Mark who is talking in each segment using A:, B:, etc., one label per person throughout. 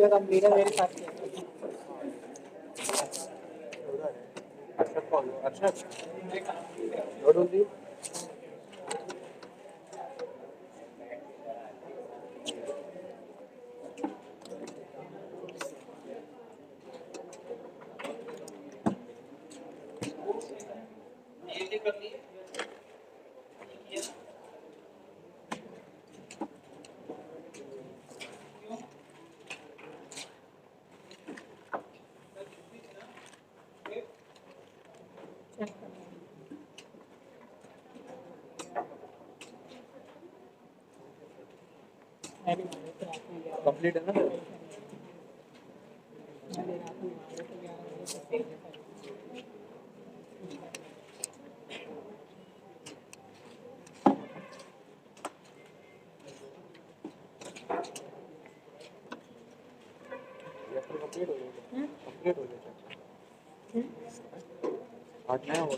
A: Complete है मेरे साथ। अच्छा कंप्लीट है ना? कंप्लीट हो गया। आज नया हो गया।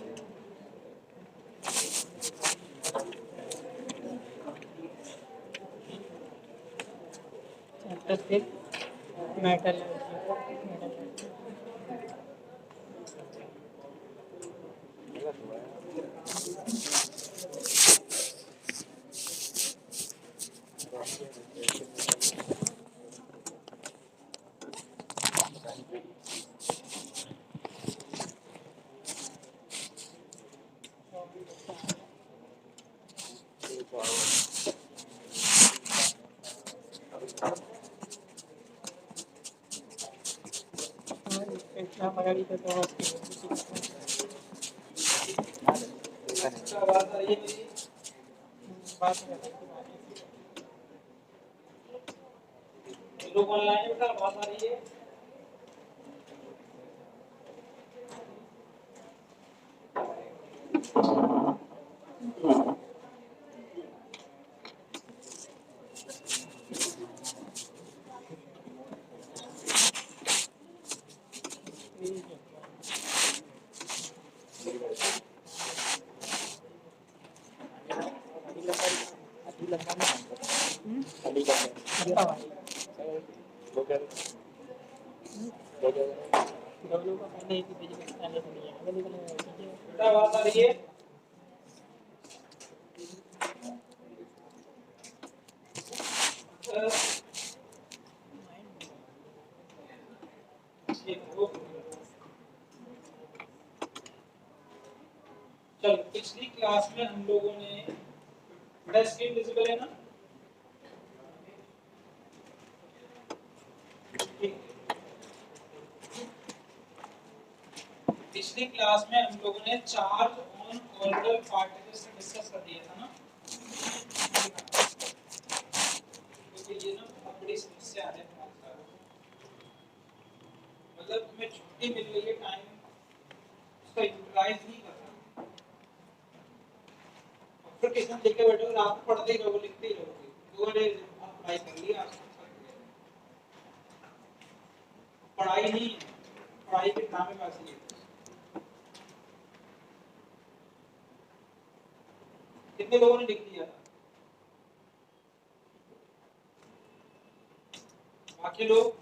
A: Chapter 6 metal. लोग ऑनलाइन में बात आ रही है। चलो पिछली क्लास में हम लोगों ने बड़ा स्क्रीन विजिबल है ना? पिछली क्लास में हम लोगों ने चार्ज ऑन ऑर्बिटल पार्टिकल्स से डिस्कस कर दिया था ना? क्योंकि ये ना बहुत बड़ी समस्या है। मतलब तुम्हें छुट्टी मिल रही है, टाइम उसका यूटिलाइज नहीं कर रहा। फिर किसी लेके बैठो, रात को पढ़ते ही रहोगे, लिखते ही रहोगे, 2 घंटे आप पढ़ाई कर लिया, पढ़ाई नहीं, पढ़ाई के ड्रामेबाजी है। कितने लोगों ने लिख दिया? बाकी लोग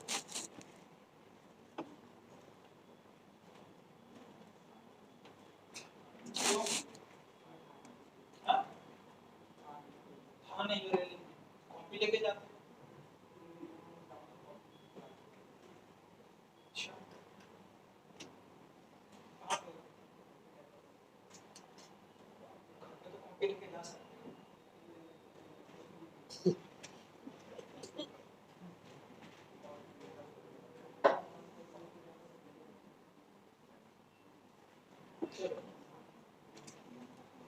A: नहीं कर रहे, कॉपी लेके जाते।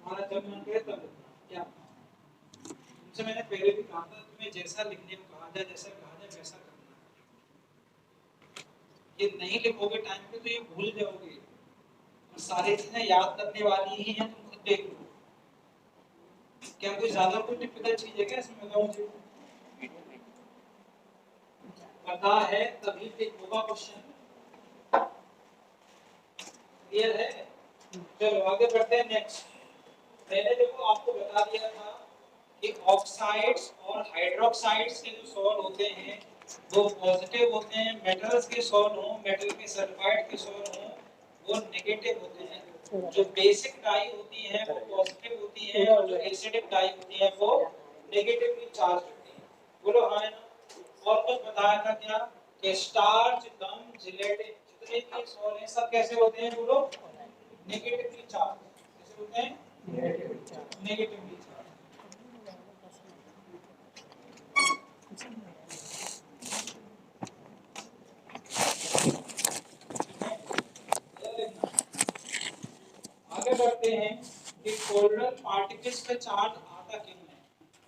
A: हमारा जब मन करे तब क्या, तुमसे मैंने पहले भी कहा था, तुम्हें जैसा लिखने को कहा जाए, जैसा कहा जाए वैसा करना है। ये नहीं लिखोगे टाइम पे तो ये भूल जाओगे, और सारी चीजें याद करने वाली ही हैं, तुम खुद देख लो। क्या कोई ज्यादा कोई टिपिकल चीज है क्या इसमें, बताओ मुझे। पता है तभी फिर होगा क्वेश्चन। क्लियर है? चलो आगे बढ़ते हैं नेक्स्ट। मैंने देखो आपको बता दिया था कि ऑक्साइड्स और हाइड्रोक्साइड्स के जो सॉल्ट होते हैं वो पॉजिटिव होते हैं, मेटल्स के सॉल्ट हो, मेटल के सल्फाइड के सॉल्ट हो, वो नेगेटिव होते हैं। जो बेसिक डाई होती है वो पॉजिटिव होती है और जो एसिडिक डाई होती है वो नेगेटिवली चार्ज होती है। बोलो हाँ है ना। और कुछ बताया था क्या कि स्टार्च, गम, जिलेटिन जितने भी सॉल्ट हैं सब कैसे होते हैं, बोलो नेगेटिवली चार्ज। कैसे होते हैं? Negatively charge. आगे बढ़ते हैं कि कोलोइडल पार्टिकल्स पे चार्ज आता क्यों है।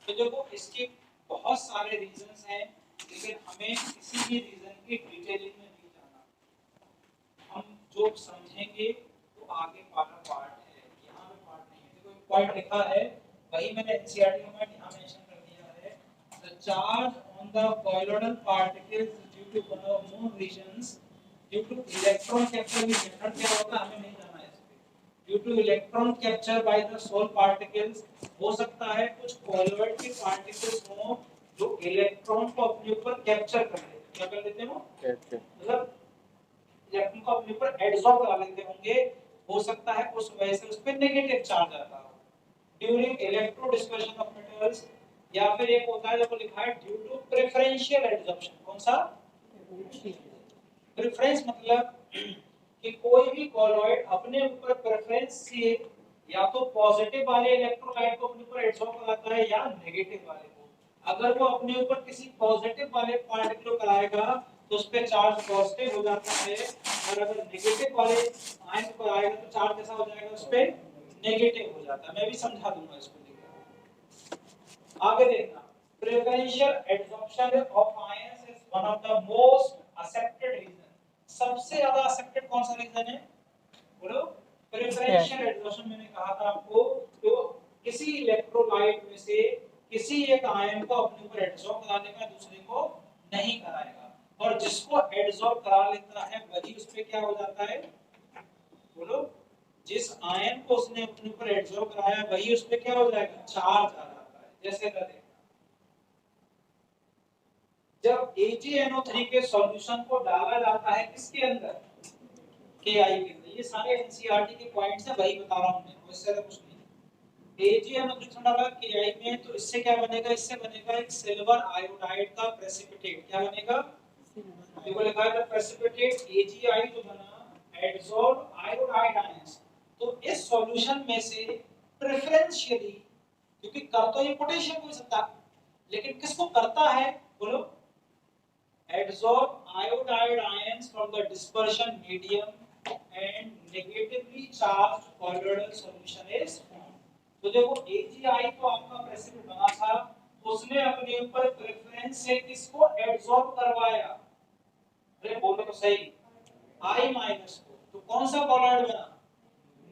A: तो देखो इसके बहुत सारे रीजंस हैं, लेकिन हमें किसी भी रीजन की डिटेलिंग में नहीं जाना। हम जो समझेंगे वो आगे वाला पार्ट है, यहाँ पे पार्ट नहीं है। देखो पॉइंट लिखा है, वही मैंने एनसीईआरटी में यहाँ मेंशन कर दिया है। The charge on the colloidal particles due to one or more reasons due to electron capture method क्या होता है हमें नहीं जाना है। Due to electron capture by the soul particles, हो सकता है कुछ कोलोइड के पार्टिकल्स हो जो इलेक्ट्रॉन को अपने ऊपर कैप्चर कर लेते हैं। क्या कर लेते हो? मतलब इलेक्ट्रॉन को अपने ऊपर एडसॉर्ब कर लेते होंगे। हो सकता है उस वजह से उस पे नेगेटिव चार्ज आता हो during electro dispersion of metals, या फिर एक होता है जो लिखा है ड्यू टू प्रेफरेंशियल एडसॉर्प्शन। कौन सा? प्रेफरेंस मतलब कि कोई भी कॉलॉइड अपने ऊपर प्रेफरेंस से या तो पॉजिटिव वाले इलेक्ट्रोलाइट को अपने ऊपर एडसॉर्ब कराता है या नेगेटिव वाले को। अगर वो अपने ऊपर किसी पॉजिटिव वाले पार्टिकल को कराएगा तो उस पे चार्ज पॉजिटिव हो जाता है, और अगर नेगेटिव वाले आयन को कराएगा तो चार्ज कैसा हो जाएगा, उस पे नेगेटिव हो जाता है। मैं भी समझा दूंगा इसको। आगे देखना, preferential adsorption of ions is one of the most accepted reason. सबसे ज्यादा एक्सेप्टेड कौन सा रीजन है, बोलो? Preferential adsorption. मैंने कहा था आपको तो किसी इलेक्ट्रोलाइट में से किसी एक आयन को अपने ऊपर एडसॉर्ब करा लेगा, दूसरे को नहीं कराएगा, और जिसको एडसॉर्ब करा लेता है वही उस पे क्या हो जाता है, बोलो? जिस आयन को उसने अपने ऊपर एडसॉर्ब कराया वही उस पे क्या हो जाएगा, चार्ज आ जाता है। जैसे का देखना, जब AgNO3 के सॉल्यूशन को डाला जाता है किसके अंदर, Ki के अंदर। ये सारे एनसीईआरटी के पॉइंट्स हैं, वही बता रहा हूं मैं, उससे कुछ नहीं। AgNO3 डाला Ki में तो इससे क्या बनेगा, इससे बनेगा एक सिल्वर आयोडाइड का प्रेसिपिटेट। क्या बनेगा? देखो लिखा है प्रेसिपिटेट Agi जो बना एडसॉर्ब आयोडाइड आयंस। तो इस सॉल्यूशन में से प्रेफरेंशियली, क्योंकि कर तो ये पोटेशियम को ही सकता, लेकिन किसको करता है, बोलो? Adsorb iodide ions from the dispersion medium and negatively charged colloidal solution is formed। तो देखो AgI तो आपका प्रेसिपिटेट बना था, उसने अपने ऊपर प्रेफरेंस से किसको एडसॉर्ब करवाया, अरे बोलो तो सही, I माइनस को। तो कौन सा कॉलॉइड बना,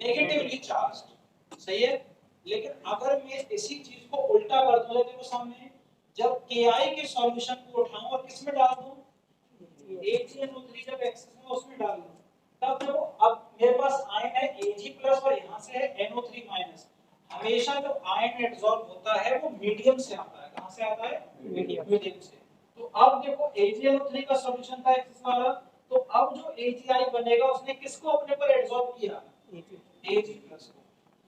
A: नेगेटिवली चार्ज्ड। सही है। लेकिन अगर मैं इसी चीज को उल्टा कर दूं, देखो सामने, जब Ki के सॉल्यूशन को उठाऊं और किस में डाल दूं, AgNO3 जब एक्सेस में उसमें डाल दूं, तब देखो अब मेरे पास आयन है Ag+ और यहां से है NO3-। हमेशा जब आयन एडसॉर्ब होता है वो मीडियम से आता है। कहां से आता है? मीडियम से। तो अब देखो AgNO3 का सॉल्यूशन था एक्सेस वाला, तो अब जो AgI बनेगा उसने किसको अपने पर एडसॉर्ब किया, Ag+ को।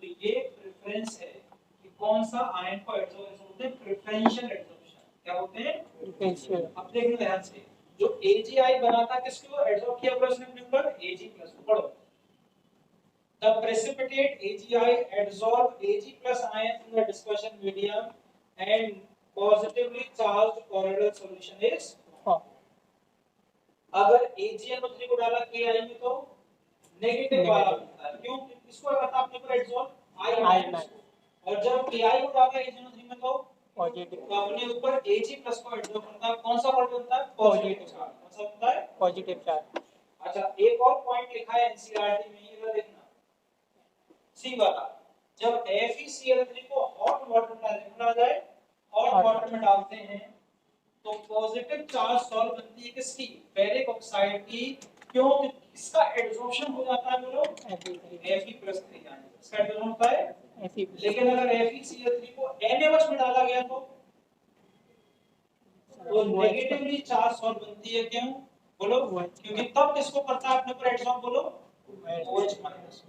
A: तो ये प्रेफरेंस है कि कौन सा आयन को एडसॉर्ब होते हैं, प्रेफरेंशियल एडसॉर्प्शन। क्या होते हैं? प्रेफरेंशियल। अब देखो ध्यान से, जो AgI बना था किसको एडसॉर्ब किया प्लस ने अपने ऊपर, Ag+। पढ़ो, the precipitate AgI adsorb Ag+ ions in the dispersion medium and positively charged colloidal solution is formed। अगर AgNO3 को डाला Ki में तो नेगेटिव वाला बनता है। क्यों? किसको करता है अपने ऊपर एडसॉर्ब, I-। और जब Ki को डाला AgNO3 में तो पॉजिटिव, तो अपने ऊपर Ag+ को एडसॉर्ब करता है। कौन सा कॉलम बनता है, पॉजिटिव चार्ज। कौन सा बनता है, पॉजिटिव चार्ज। अच्छा, एक और पॉइंट लिखा है एनसीईआरटी में, ये देखना, सी वाला, जब FeCl3 को हॉट वाटर में जाए हॉट वाटर में डालते हैं तो पॉजिटिव चार्ज सॉल्व बनती है किसकी, फेरिक ऑक्साइड की। क्यों, इसका एडसॉर्प्शन हो जाता है बोलो Fe+3 यानी इसका एडसॉर्प्शन होता है Fe। लेकिन अगर FeCl3 को NaOH में डाला गया तो नेगेटिवली चार्ज सॉल्व बनती है। क्यों बोलो, क्योंकि तब किसको करता है अपने ऊपर एडसॉर्ब बोलो, OH-।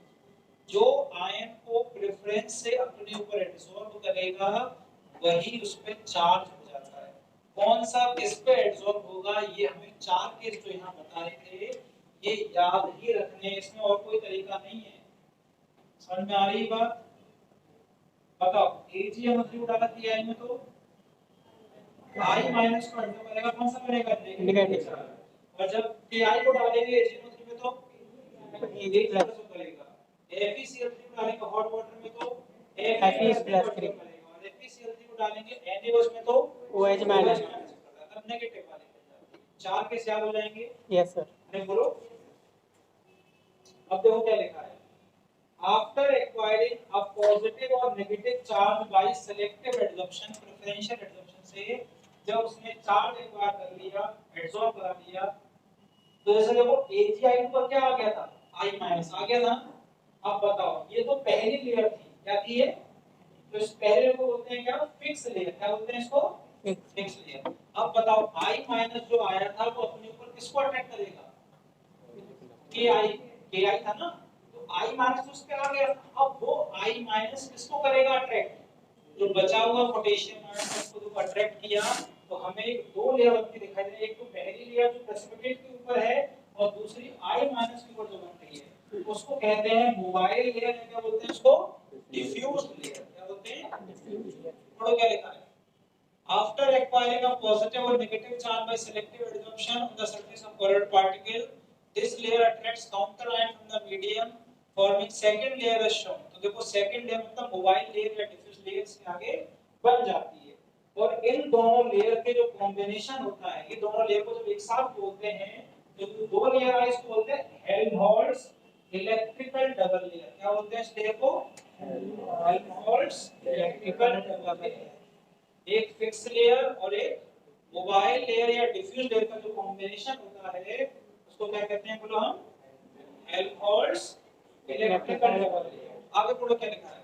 A: जो आयन को प्रेफरेंस से अपने ऊपर एडसॉर्ब करेगा वही उस पे चार्ज हो जाता है। कौन सा किस पे एडसॉर्ब होगा, ये हमें चार केस जो यहाँ बताए थे ये याद ही रखने, इसमें और कोई तरीका नहीं है। समझ में आ रही बात? बताओ AgMO3 डाला थी आई में तो I माइनस को एडसॉर्ब करेगा, कौन सा करेगा, नेगेटिव चार्ज। और जब Ki को डालेंगे AgMO3 में तो Ag प्लस करेगा। FeCl3 को डालेंगे हॉट वाटर में तो Fe+3 करेगा और FeCl3 को डालेंगे NaOH में तो OH माइनस करेगा, तब नेगेटिव वाले चार केस याद हो जाएंगे। Yes sir. अरे बोलो, अब देखो क्या लिखा है, आफ्टर एक्वायरिंग अ पॉजिटिव और negative charge by selective adsorption, preferential adsorption से जब उसने चार्ज एक्वायर कर लिया, एडसॉर्ब करा लिया, तो जैसे देखो Ag पर क्या आ गया था, I- आ गया था। अब बताओ ये तो पहली लेयर थी, क्या थी ये, तो इस पहले लेयर को बोलते हैं क्या, फिक्स लेयर। क्या बोलते हैं इसको, फिक्स लेयर। अब बताओ I- जो आया था वो अपने ऊपर किसको अट्रैक्ट करेगा, Ki था ना, तो I- उस पे आ गया। अब वो I- किसको करेगा अट्रैक्ट, जो बचा हुआ पोटेशियम आयन उसको जो अट्रैक्ट किया, तो हमें दो लेयर बनती दिखाई दे रही है, एक तो पहली लेयर जो प्रेसिपिटेट के ऊपर है और दूसरी I- के ऊपर जो बन रही है उसको कहते हैं मोबाइल लेयर। क्या बोलते हैं उसको, डिफ्यूज लेयर। क्या बोलते हैं, डिफ्यूज लेयर। पढ़ो क्या लिखा है, after acquiring a positive or negative charge by selective adsorption on the surface of colored particle, this layer attracts counter ion from the medium forming second layer as shown। तो देखो second layer मतलब mobile layer या diffuse layer से आगे बन जाती है। और इन दोनों लेयर के जो कॉम्बिनेशन होता है, ये दोनों लेयर को जब एक साथ बोलते हैं, जो दो लेयर है इसको बोलते हैं हेल्महोल्ट्ज इलेक्ट्रिकल डबल लेयर। क्या बोलते हैं इस लेयर को, हेल्महोल्ट्ज इलेक्ट्रिकल डबल लेयर। एक फिक्स लेयर और एक मोबाइल लेयर या डिफ्यूज लेयर का जो कॉम्बिनेशन होता है उसको क्या कहते हैं बोलो हम, हेल्महोल्ट्ज इलेक्ट्रिकल डबल लेयर। आगे पढ़ो क्या लिखा है,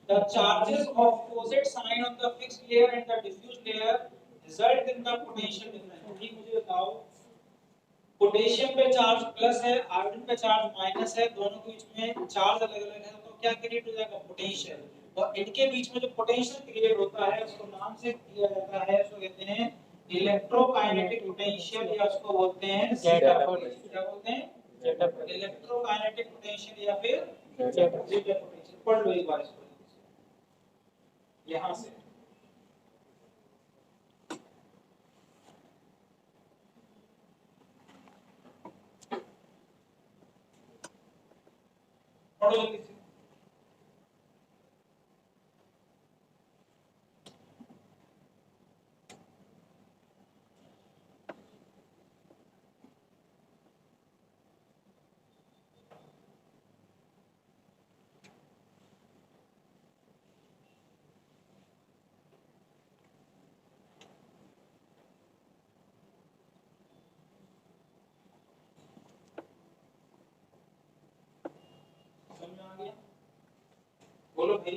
A: the charges of opposite sign on the fixed layer and the diffuse layer result in the potential difference। ठीक, मुझे बताओ पोटेशियम पे चार्ज प्लस है, आयोडीन पे चार्ज माइनस है, दोनों के बीच में चार्ज अलग अलग है, तो क्या क्रिएट हो जाएगा, पोटेंशियल। और इनके बीच में जो पोटेंशियल क्रिएट होता है उसको नाम से दिया जाता है, उसको कहते हैं इलेक्ट्रोकाइनेटिक पोटेंशियल या उसको बोलते हैं जेटा पोटेंशियल। क्या बोलते हैं, जेटा इलेक्ट्रोकाइनेटिक पोटेंशियल या फिर जेटा पोटेंशियल। पढ़ लो एक बार इसको यहां से, पढ़ो जल्दी से। बोलो भाई,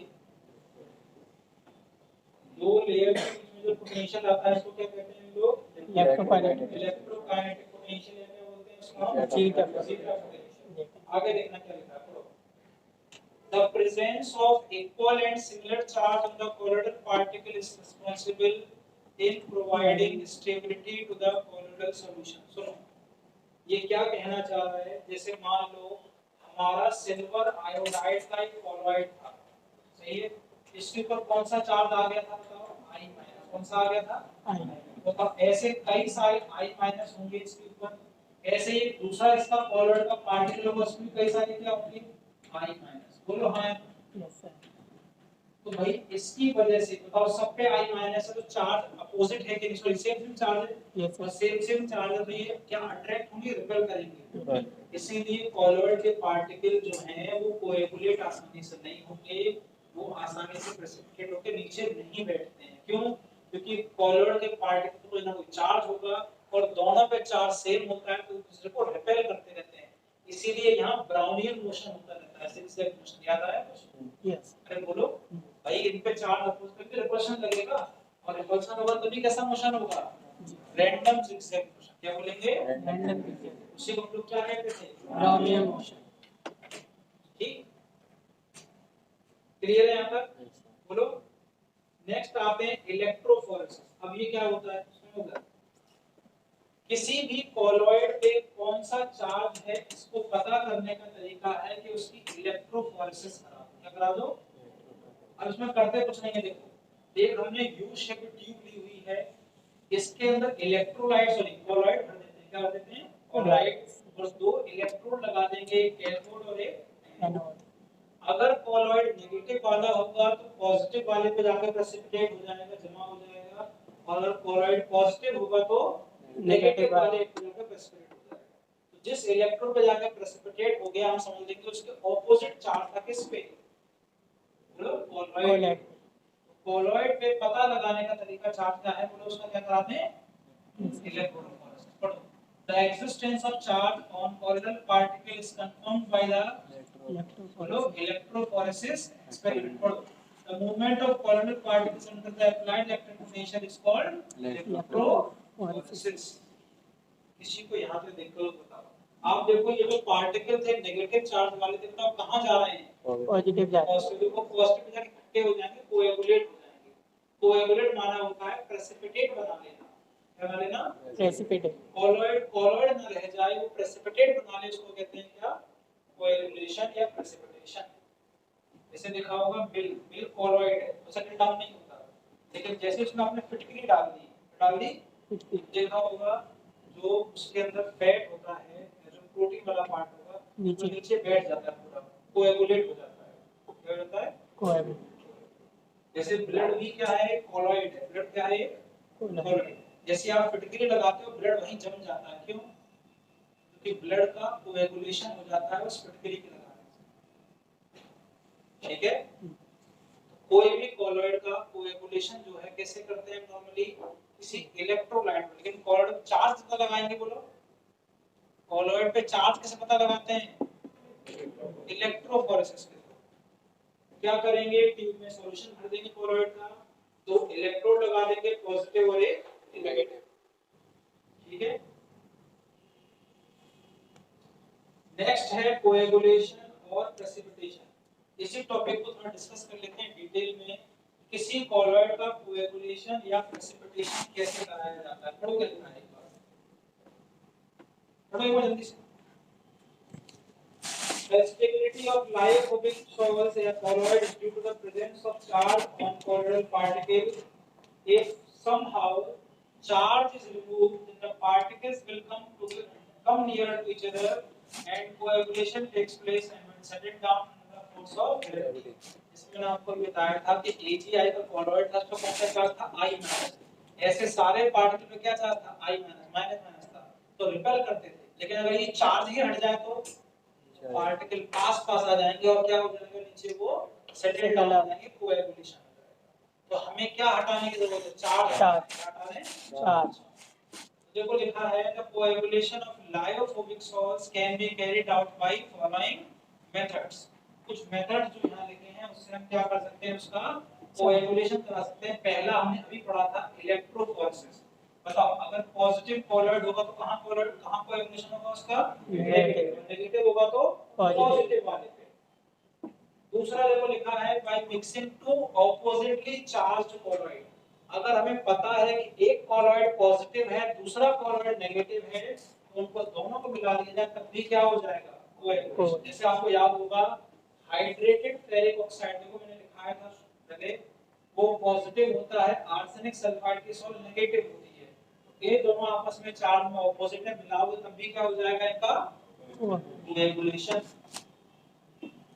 A: दो लेयर के बीच में जो पोटेंशियल आता है इसको क्या कहते हैं लोग, इलेक्ट्रोकाइनेटिक पोटेंशियल या क्या बोलते हैं उसको, जीटा पोटेंशियल। आगे देखना क्या लिखा है, पढ़ो। The presence of equal and similar charge on the colloidal particle is responsible in providing stability to the colloidal solution। सुनो, ये क्या कहना चाह रहा है, जैसे मान लो हमारा सिल्वर आयोडाइड का एक कॉलोइड था, सही है, इसके ऊपर कौन सा चार्ज आ गया था बताओ, I-। कौन सा आ गया था, I-। तो ऐसे कई सारे I- होंगे इसके ऊपर, ऐसे ही दूसरा इसका कॉलोइड का पार्टिकल होगा उसमें कई सारे क्या होंगे, I-। बोलो हाँ, यस सर। तो भाई इसकी वजह से बताओ सब पे I- है तो चार्ज अपोजिट है कि नहीं, सॉरी सेम चार्ज है, यस और सेम चार्ज है तो ये क्या अट्रैक्ट होंगे, रिपेल करेंगे। इसीलिए कॉलोइड के पार्टिकल जो हैं वो कोएगुलेट आसानी से नहीं होंगे, वो आसानी से प्रेसिपिटेट होकर नीचे नहीं बैठते हैं। क्यों? क्योंकि कॉलॉइड के पार्टिकल को ना कोई चार्ज होगा और दोनों पे चार्ज सेम होता है तो दूसरे को रिपेल करते रहते हैं, इसीलिए यहाँ ब्राउनियन मोशन होता रहता है, zigzag मोशन। याद आया कुछ?
B: यस।
A: अरे बोलो भाई, इन पे चार्ज अपोज करके रिपल्शन लगेगा और रिपल्शन होगा तभी कैसा मोशन होगा? Random zigzag motion. क्या बोलेंगे?
B: रैंडम।
A: उसी को हम लोग क्या कहते थे?
B: Brownian motion.
A: ठीक, क्लियर है यहाँ तक? बोलो। नेक्स्ट आते हैं इलेक्ट्रोफोरेसिस। अब ये क्या होता है? सुनो, किसी भी कॉलॉइड पे कौन सा चार्ज है इसको पता करने का तरीका है कि उसकी इलेक्ट्रोफोरेसिस करा। क्या करा दो? अब इसमें करते कुछ नहीं है। देखो एक हमने यू शेप ट्यूब ली हुई है, इसके अंदर इलेक्ट्रोलाइट सॉरी कॉलॉइड भर देते हैं। क्या भर देते हैं? कॉलॉइड। और दो इलेक्ट्रोड लगा देंगे, एक कैथोड और एक एनोड। अगर कॉलॉइड नेगेटिव वाला होगा तो पॉजिटिव वाले पे जाकर प्रेसिपिटेट हो जाएगा, जमा हो जाएगा, और अगर कॉलॉइड पॉजिटिव होगा तो नेगेटिव वाले पे जाकर प्रेसिपिटेट हो जाएगा। तो जिस इलेक्ट्रोड पे जाकर प्रेसिपिटेट हो गया हम समझ लेंगे उसके ऑपोजिट चार्ज था किस पे? बोलो कॉलॉइड। कॉलॉइड पे पता लगाने का तरीका चार्ज क्या है? बोलो उसका क्या कराते हैं? इलेक्ट्रोफोरेसिस। पढ़ो। The existence of charge on colloidal particle is confirmed by the electrophoresis experiment. The movement of colloidal particles under the applied electric potential is called electrophoresis. किसी को यहाँ पे देखो बताओ। आप देखो ये जो पार्टिकल थे नेगेटिव चार्ज वाले थे, तो कहाँ जा रहे हैं? पॉजिटिव जा रहे हैं। पॉजिटिव को पॉजिटिव जाके इकट्ठे हो जाएंगे, कोएगुलेट हो जाएंगे। कोएगुलेट माना होता है प्रेसिपिटेट बना लेना। क्या बना लेना? प्रेसिपिटेट। कॉलॉइड ना रह जाए, वो प्रेसिपिटेट बना ले, उसको कहते हैं क्या? कोएगुलेशन या प्रेसिपिटेशन। जैसे देखा होगा मिल्क कॉलॉइड है, तो सेटल डाउन नहीं होता, लेकिन जैसे उसमें आपने फिटकरी डाल दी देखा होगा जो उसके अंदर फैट होता है, जो प्रोटीन वाला पार्ट होगा, नीचे बैठ जाता है, पूरा कोएगुलेट हो जाता है। क्या होता है? कोएगुलेट। जैसे ब्लड भी क्या है? कॉलॉइड है। ब्लड क्या है? कॉलॉइड। जैसे आप फिटकरी लगाते हो, ब्लड वहीं जम जाता है। क्यों? क्योंकि ब्लड का कोएगुलेशन हो जाता है उस फिटकरी के लगाने से। ठीक है? कोई भी कॉलॉइड का कोएगुलेशन जो है कैसे करते हैं नॉर्मली? किसी इलेक्ट्रोलाइट में। लेकिन कॉलॉइड चार्ज कितना लगाएंगे? बोलो कॉलॉइड पे चार्ज कैसे पता लगाते हैं? इलेक्ट्रोफोरेसिस के थ्रू। क्या करेंगे? ट्यूब में सॉल्यूशन भर देंगे कॉलॉइड का, दो इलेक्ट्रोड लगा देंगे, पॉजिटिव और एक नेगेटिव। ठीक है? नेक्स्ट है कोएगुलेशन और प्रेसिपिटेशन। इसी टॉपिक को थोड़ा डिस्कस कर लेते हैं डिटेल में। किसी कॉलॉइड का कोएगुलेशन या प्रेसिपिटेशन कैसे कराया जाता है? पढ़ो क्या लिखा है एक बार, पढ़ो एक बार जल्दी से। The stability of lyophobic soils or colloid is due to the presence of charge on colloidal particle. If somehow charge is removed, then the particles will come nearer to each other and coagulation takes place and when settled down under the force of gravity. इसमें मैंने आपको बताया था कि AgI का colloid था, उसका कौन सा चार्ज था? I-। ऐसे सारे पार्टिकल में क्या चार्ज था? I-, था, तो रिपेल करते थे। लेकिन अगर ये चार्ज ही हट जाए तो पार्टिकल पास आ जाएंगे और क्या हो जाएगा? नीचे वो सेटल डाउन हो जाएंगे, कोएगुलेशन हो जाएगा। तो हमें क्या हटाने की जरूरत है? चार्ज। हटाने चार्ज। देखो लिखा है the coagulation of lyophobic salts can be carried out by following methods. कुछ मेथड जो यहां लिखे हैं उससे हम क्या कर सकते हैं? उसका कोएगुलेशन करा सकते हैं। पहला हमने अभी पढ़ा था इलेक्ट्रोफोरेसिस। बताओ अगर पॉजिटिव कॉलॉइड होगा तो कहां कोएगुलेशन होगा उसका? नेगेटिव होगा तो पॉजिटिव वाले पे। दूसरा देखो लिखा है by mixing two oppositely charged colloid. अगर हमें पता है कि एक कॉलॉइड पॉजिटिव है, दूसरा कॉलॉइड नेगेटिव है, तो उनको दोनों को मिला दिया जाए तब भी क्या हो जाएगा? कोएगुलेशन। जैसे आपको याद होगा हाइड्रेटेड फेरिक ऑक्साइड, देखो मैंने लिखाया था पहले, वो पॉजिटिव होता है, आर्सेनिक सल्फाइड की सॉल्ट नेगेटिव होती है। ये दोनों आपस में चार्ज में ऑपोजिट है, मिलाओगे तब भी क्या हो जाएगा? इनका कोएगुलेशन।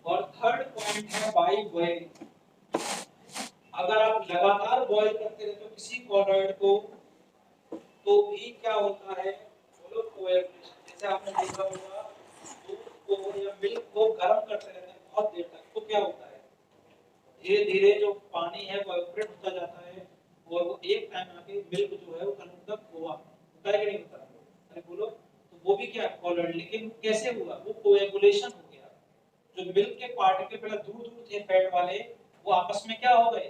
A: और थर्ड पॉइंट है बाय बॉइलिंग। अगर आप लगातार बॉईल करते रहते हो किसी कॉलॉइड को तो भी क्या होता है? बोलो कोएगुलेशन। जैसे आपने देखा होगा दूध को या मिल्क को गर्म करते रहते हैं बहुत देर तक, तो क्या होता है? धीरे धीरे जो पानी है वो एवपोरेट होता जाता है और वो एक टाइम आके मिल्क जो है वो कन्वर्ट तक हुआ होता है कि नहीं होता? अरे बोलो, तो वो भी क्या कोलॉइड, लेकिन कैसे हुआ? वो कोएगुलेशन हो गया। जो मिल्क के पार्टिकल पहले दूर दूर थे फैट वाले, वो आपस में क्या हो गए?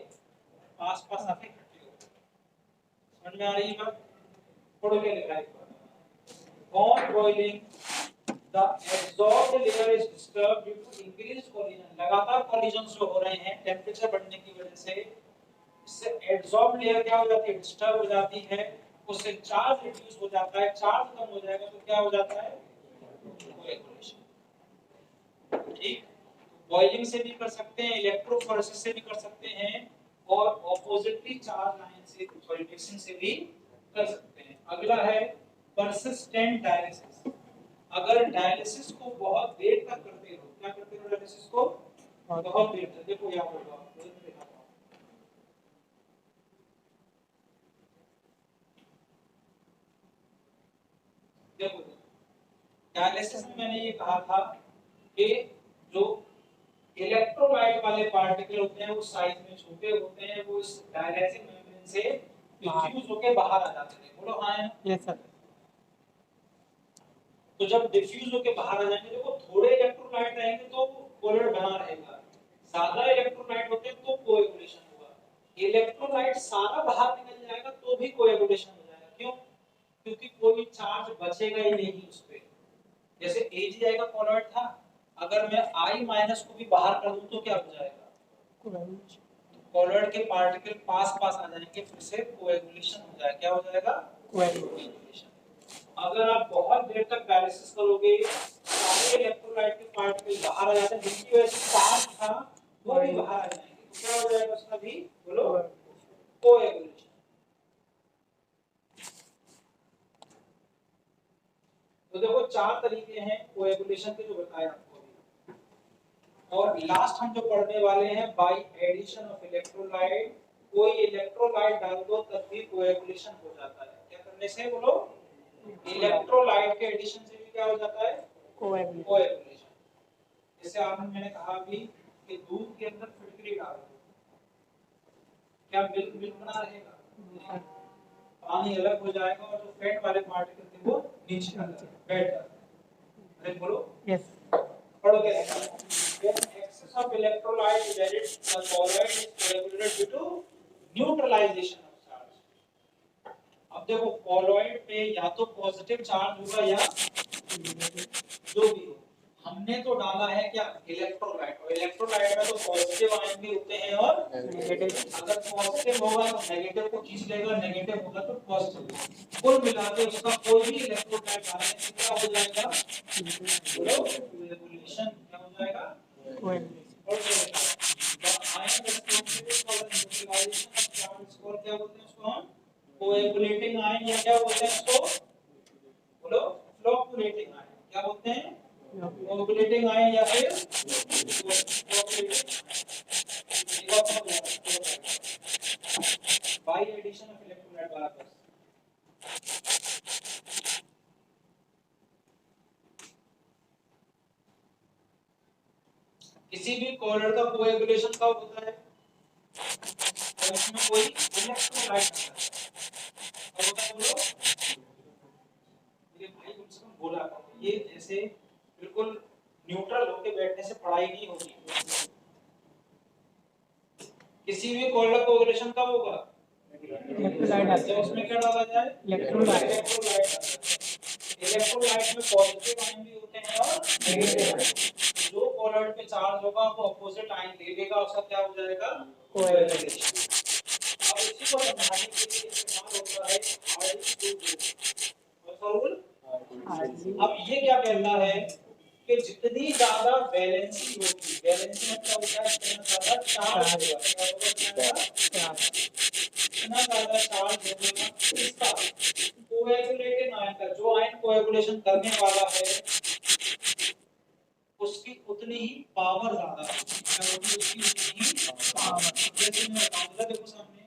A: पास पास आके इकट्ठे हो गए। समझ में आ रही है बात? पढ़ो क्या लिखा है? On boiling, the adsorbed layer is disturbed due to increased collision. लगातार collisions जो हो रहे हैं टेम्परेचर बढ़ने की वजह से, इससे adsorbed layer क्या हो जाती है? डिस्टर्ब हो जाती है, उससे चार्ज रिड्यूस हो जाता है, चार्ज कम हो जाएगा तो क्या हो जाता है? कोएगुलेशन। ठीक, बॉइलिंग से भी कर सकते हैं, इलेक्ट्रोफोरेसिस से भी कर सकते हैं, और ऑपोजिटली चार्ज लाइन से सॉलिडिफिकेशन से भी कर सकते हैं। अगला है परसिस्टेंट डायलिसिस। अगर डायलिसिस को बहुत देर तक करते हो, क्या करते हो डायलिसिस को? बहुत देर तक। देखो यहाँ होगा, देखो डायलिसिस में मैंने ये कहा था कि जो इलेक्ट्रोलाइट वाले पार्टिकल होते हैं वो साइज में छोटे होते हैं, वो इस डायलिसिस मेम्ब्रेन से डिफ्यूज होकर बाहर आ जाते हैं। बोलो हाँ है? Yes sir. तो जब डिफ्यूज होकर बाहर आ जाएंगे, देखो थोड़े इलेक्ट्रोलाइट रहेंगे तो कोलॉइड बना रहेगा, ज्यादा इलेक्ट्रोलाइट होते हैं तो कोएगुलेशन होगा। इलेक्ट्रोलाइट सारा बाहर निकल जाएगा तो भी कोएगुलेशन हो जाएगा। क्यों? क्योंकि कोई चार्ज बचेगा ही नहीं उस पे। जैसे AgI का कोलॉइड था, अगर मैं I माइनस को भी बाहर कर दूं तो क्या हो जाएगा? कोलॉइड के पार्टिकल पास पास आ जाएंगे, फिर से कोएगुलेशन हो जाएगा। क्या हो जाएगा? कोएगुलेशन। अगर आप बहुत देर तक डायलिसिस करोगे, सारे इलेक्ट्रोलाइट के पार्टिकल बाहर आ जाते हैं, जिनकी वजह से चार्ज था वो भी बाहर आ जाएंगे, तो क्या हो जाएगा उसका भी? बोलो कोएगुलेशन। तो देखो चार तरीके हैं कोएगुलेशन के जो बताए आपको अभी। और लास्ट हम जो पढ़ने वाले हैं, बाय एडिशन ऑफ इलेक्ट्रोलाइट। कोई इलेक्ट्रोलाइट डाल दो तब भी कोएगुलेशन हो जाता है। क्या करने से? बोलो इलेक्ट्रोलाइट के एडिशन से भी क्या हो जाता है? कोएगुलेशन। जैसे आपने मैंने कहा अभी कि दूध के अंदर फिटकरी डाल दो, क्या मिल्क मिल्क बना रहेगा? पानी अलग हो जाएगा और जो फैट वाले पार्टिकल थे वो नीचे आ जाएंगे, बैठ जाएंगे। अरे बोलो यस। पढ़ो क्या लिखा है? When excess of electrolyte is added, the colloid is coagulated due to neutralization of charge. अब देखो कॉलॉइड पे या तो पॉजिटिव चार्ज होगा या जो भी हो, हमने तो डाला है क्या? इलेक्ट्रोलाइट। और इलेक्ट्रोलाइट में तो पॉजिटिव आयन भी होते हैं और नेगेटिव। अगर पॉजिटिव होगा तो नेगेटिव को खींच लेगा, नेगेटिव होगा तो पॉजिटिव। कुल मिला के उसका कोई भी इलेक्ट्रोलाइट डालने से क्या हो जाएगा? बोलो कोएगुलेशन। क्या हो जाएगा? Coagulation. Ion responsible for the neutralization of charge को क्या बोलते हैं? उसको हम कोएगुलेटिंग आयन या क्या बोलते हैं उसको? बोलो फ्लोकुलेटिंग आयन। क्या बोलते हैं? कोएगुलेटिंग आयन या फिर बाय एडिशन ऑफ इलेक्ट्रोलाइट वाला बस। किसी भी कोलॉइड का कोएगुलेशन कब होता है? जब इसमें कोई इलेक्ट्रोलाइट होता है। कब होता है बोलो? मेरे भाई कम से कम बोला करो, ये ऐसे बिल्कुल न्यूट्रल होके बैठने से पढ़ाई नहीं होगी। किसी भी कोलॉइड कोएगुलेशन कब होगा? जब उसमें क्या डाला जाए? इलेक्ट्रोलाइट। इलेक्ट्रोलाइट में पॉजिटिव आयन भी होते हैं और नेगेटिव आयन। जो कोलॉइड पे चार्ज होगा वो अपोजिट आयन ले लेगा, उसका क्या हो जाएगा? कोएगुलेशन। अब इसी को समझाने के लिए इस्तेमाल होता है RG2। अब ये क्या कहता है कि जितनी ज्यादा वैलेंसी होगी, वैलेंसी मतलब होता है जितना ज्यादा चार्ज होगा, क्या होगा? जितना ज्यादा चार्ज होगा इसका कोएगुलेटिंग आयन का, जो आयन कोएगुलेशन करने वाला है उसकी उतनी ही पावर ज्यादा होगी। क्या होगी? उसकी उतनी ही पावर। जैसे मैं बताऊंगा, देखो सामने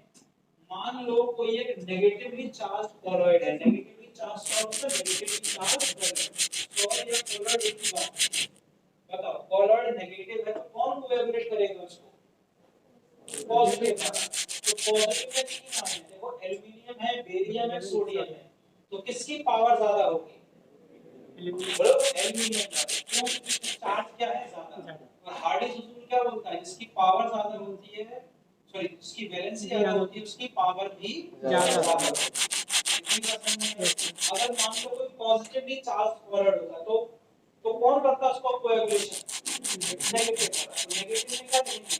A: मान लो कोई एक नेगेटिवली चार्ज कोलॉइड है, नेगेटिवली चार्ज का मतलब नेगेटिवली चार्ज कोलॉइड या कोलॉइड एक ही बात। बताओ कोलॉइड नेगेटिव है तो कौन कोएगुलेट करेगा उसको? पॉजिटिव वाला। तो पॉजिटिव में तीन आ रहे हैं, देखो एल्यूमिनियम है, बेरियम है, सोडियम है, तो किसकी पावर ज्यादा होगी? बोलो एल्यूमिनियम का। क्यों? क्योंकि चार्ज क्या है? ज्यादा। और हार्डीज उसूल क्या बोलता है? जिसकी पावर ज्यादा होती है, सॉरी जिसकी वैलेंसी ज्यादा होती है उसकी पावर भी ज्यादा होती है। अगर मान लो कोई पॉजिटिवली चार्ज फॉरवर्ड होता तो कौन करता उसको कोएगुलेशन? नेगेटिव वाला। तो नेगेटिव में क्या देंगे?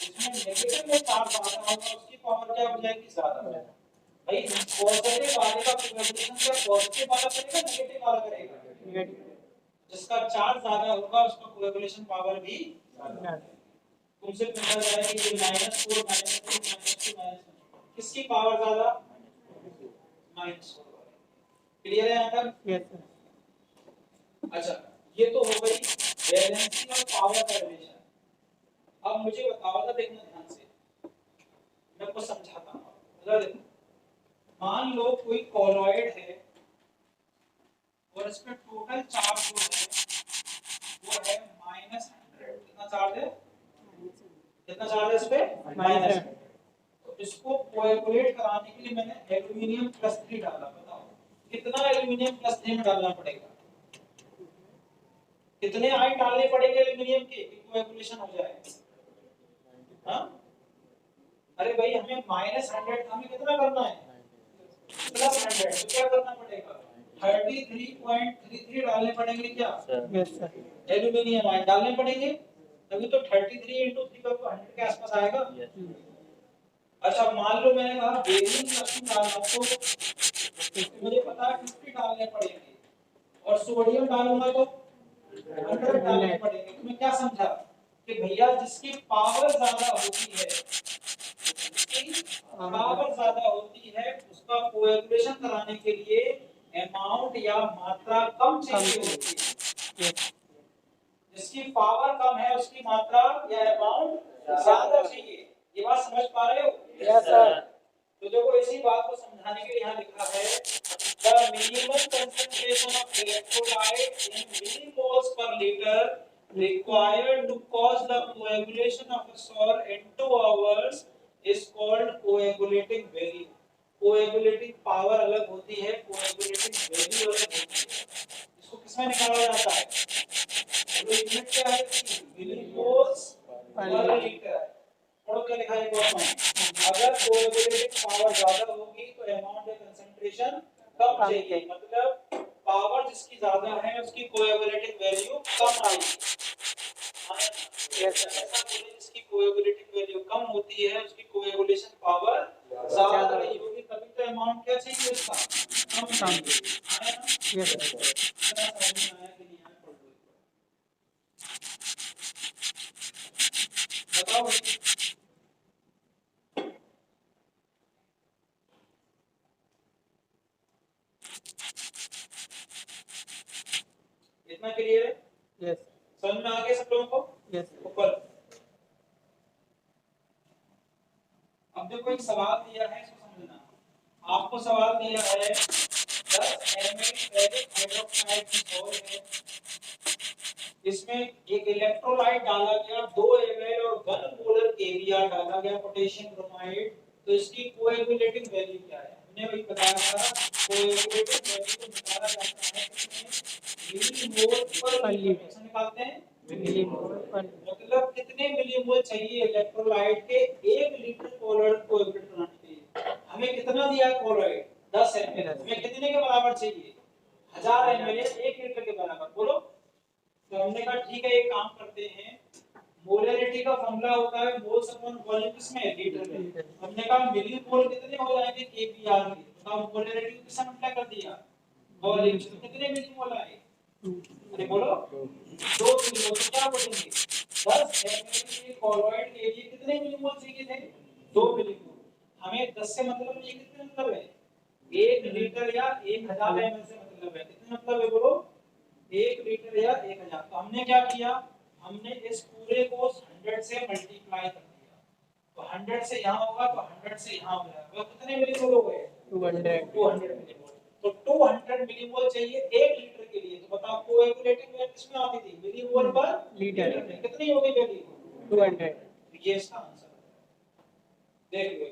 A: इसमें नेगेटिव में चार्ज ज्यादा होगा उसकी पावर क्या हो जाएगी? ज्यादा हो जाएगी। भाई पॉजिटिव वाले का कोएगुलेशन क्या पॉजिटिव वाला करेगा नेगेटिव वाला करेगा? जिसका चार्ज ज्यादा होगा उसका कोएगुलेशन पावर भी ज्यादा। तुमसे पूछा जाए कि ये -4 -2 -2 किसकी पावर ज्यादा? -4। क्लियर है यहाँ तक? Yes sir. अच्छा, ये तो हो गई वैलेंसी और पावर का रिलेशन। अब मुझे बताओ तो देखना ध्यान से, मैं आपको समझाता हूँ। जरा देखो, मान लो कोई कॉलॉइड है और इसमें टोटल चार्ज जो है वो है -100। कितना चार्ज है? कितना चार्ज है इस पे? -100। तो इसको कोएगुलेट कराने के लिए मैंने एल्यूमिनियम +3 डाला। बताओ कितना एल्यूमिनियम +3 डालना पड़ेगा? कितने आयन डालने पड़ेंगे एल्यूमिनियम के कि कोएगुलेशन हो जाए? हाँ, अरे भाई हमें -100 हमें कितना करना है? +100। तो क्या करना पड़ेगा? 33.33 डालने पड़ेंगे क्या? Yes sir. एल्यूमिनियम आयन डालने पड़ेंगे, तभी तो 33 × 3 का 100 के आसपास आएगा। अच्छा, मान लो मैंने कहा बेरियम +2 डालना, तो मुझे पता है 50 डालने पड़ेंगे, और सोडियम डालूंगा तो 100 डालने पड़ेंगे। तो मैं क्या समझा कि भैया जिसकी पावर ज्यादा होती है, पावर ज्यादा होती है उसका कोएगुलेशन कराने के लिए अमाउंट या मात्रा कम चाहिए होती है। जिसकी पावर कम है उसकी मात्रा या अमाउंट ज्यादा चाहिए। ये बात समझ पा रहे हो? Yes sir. तो देखो इसी बात को समझाने के लिए यहाँ लिखा है the minimum concentration of electrolyte in millimoles पर litre required to cause the coagulation of a solid in 2 hours is called coagulating value. coagulating power अलग होती है, coagulating value अलग होती है। इसको किसमें निकाला जाता है? तो यूनिट क्या है? मिलीमोल्स पर लीटर। और क्या लिखा है इसमें? अगर कोएगुलेटिंग पावर ज्यादा होगी तो अमाउंट या कंसंट्रेशन कम चाहिए, मतलब पावर जिसकी ज्यादा है उसकी कोएगुलेटिंग वैल्यू कम आएगी। ऐसा बोले जिसकी कोएगुलेटिंग वैल्यू कम होती है उसकी कोएगुलेशन पावर ज्यादा रही होगी, तभी तो अमाउंट क्या चाहिए उसका? कम चाहिए। Yes sir. बताओ इतना क्लियर है? यस। समझ में आ गया सब लोगों को? यस। ऊपर अब देखो एक सवाल दिया है, इसको समझना। आपको सवाल दिया है 10 ml फेरिक हाइड्रोक्साइड की घोल है, इसमें एक इलेक्ट्रोलाइट डाला गया 2 ml और 1 मोलर केवीआर डाला गया पोटेशियम ब्रोमाइड, तो इसकी कोएगुलेटिंग वैल्यू क्या है? हमने वही बताया था, कोएगुलेटिंग वैल्यू को निकाला जाता है कितने मिलीमोल पर लीटर। कैसे निकालते हैं? मिलीमोल पर। मतलब कितने मिलीमोल चाहिए इलेक्ट्रोलाइट के 1 लीटर कोलोइड को कोएगुलेट कराने के लिए? हमें कितना दिया कोलोइड? 10 ml। हमें कितने के बराबर चाहिए? 1000 ml 1 लीटर के बराबर। बोलो। तो हमने कहा ठीक है, एक काम करते हैं, मोलरिटी का फॉर्मूला होता है मोल्स अपॉन वॉल्यूम किसमें? लीटर में। हमने कहा मिलीमोल कितने हो जाएंगे केपीआर के? तो मोलरिटी को किससे मल्टीप्लाई कर दिया? वॉल्यूम से। कितने मिलीमोल आए? अरे बोलो 2 मिलीमोल। तो क्या बोलेंगे 10 ml के कोलोइड के लिए कितने मिलीमोल चाहिए थे? 2 मिलीमोल। हमें 10 से मतलब ये कितने मतलब है? 1 लीटर या 1000 ml से मतलब है। कितने मतलब है बोलो? 1 लीटर या 1000। तो हमने क्या किया, हमने इस पूरे को 100 से मल्टीप्लाई कर दिया, तो 100 से यहाँ होगा तो 100 से यहाँ हो जाएगा। तो कितने मिलीमोल हो गए? 200 मिलीमोल। तो 200 मिलीमोल चाहिए 1 लीटर के लिए। तो बताओ कोएगुलेटिंग वैल्यू किसमें आती थी? मिलीमोल पर लीटर में। कितनी होगी वैल्यू? 200। ये इसका आंसर है। देख लो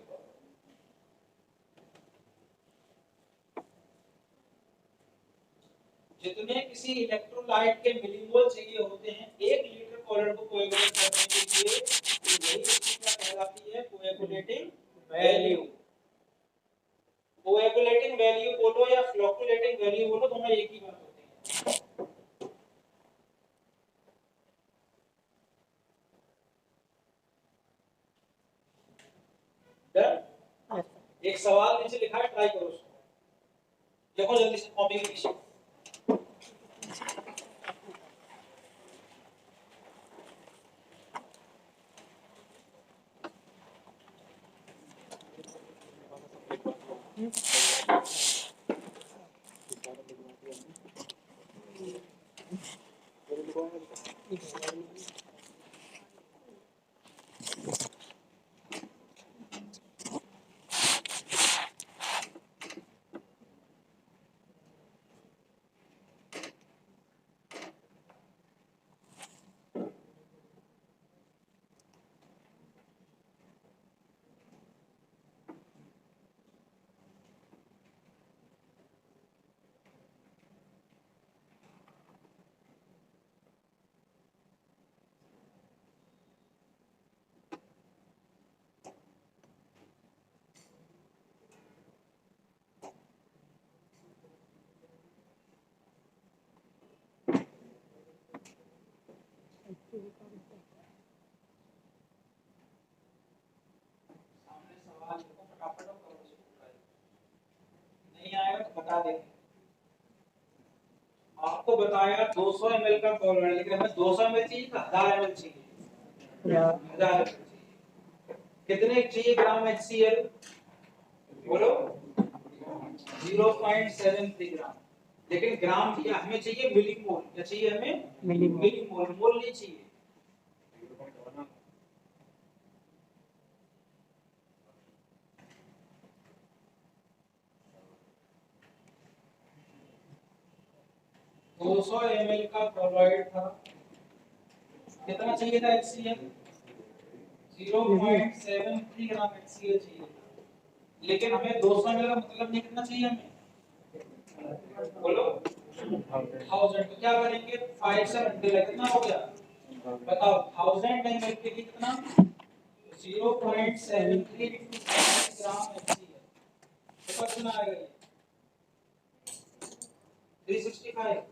A: जितने किसी इलेक्ट्रोलाइट के मिलीमोल चाहिए होते हैं 1 लीटर कॉलर को कोएगुलेट करने के लिए, तो यही चीज क्या कहलाती है, कोएगुलेटिंग वैल्यू। कोएगुलेटिंग वैल्यू बोलो या फ्लोकुलेटिंग वैल्यू बोलो, दोनों एक ही बात होती है। डन। एक सवाल नीचे लिखा है, ट्राई करो उसको, देखो जल्दी से कॉपी के पीछे। सामने सवाल लिखो, फटाफट करो इसको, नहीं आएगा तो बता देंगे। आपको बताया 200 ml का कॉलर, लेकिन हमें 200 ml चाहिए था, 1000 ml चाहिए, 1000 ml चाहिए। कितने चाहिए ग्राम HCl बोलो, 0.73 ग्राम। लेकिन ग्राम क्या, हमें चाहिए मिलीमोल। क्या चाहिए हमें, मिलीमोल, मोल नहीं चाहिए। दो 200 ml का क्लोराइड था, कितना चाहिए था HCl, 0.73 ग्राम HCl चाहिए, लेकिन हमें 200 ml का मतलब नहीं, कितना चाहिए हमें बोलो, 1000। तो क्या करेंगे, 5 से मल्टीप्लाई, कितना हो गया बताओ, 1000 ml के लिए कितना, 0.73 ग्राम HCl, तो कितना आएगा, 365,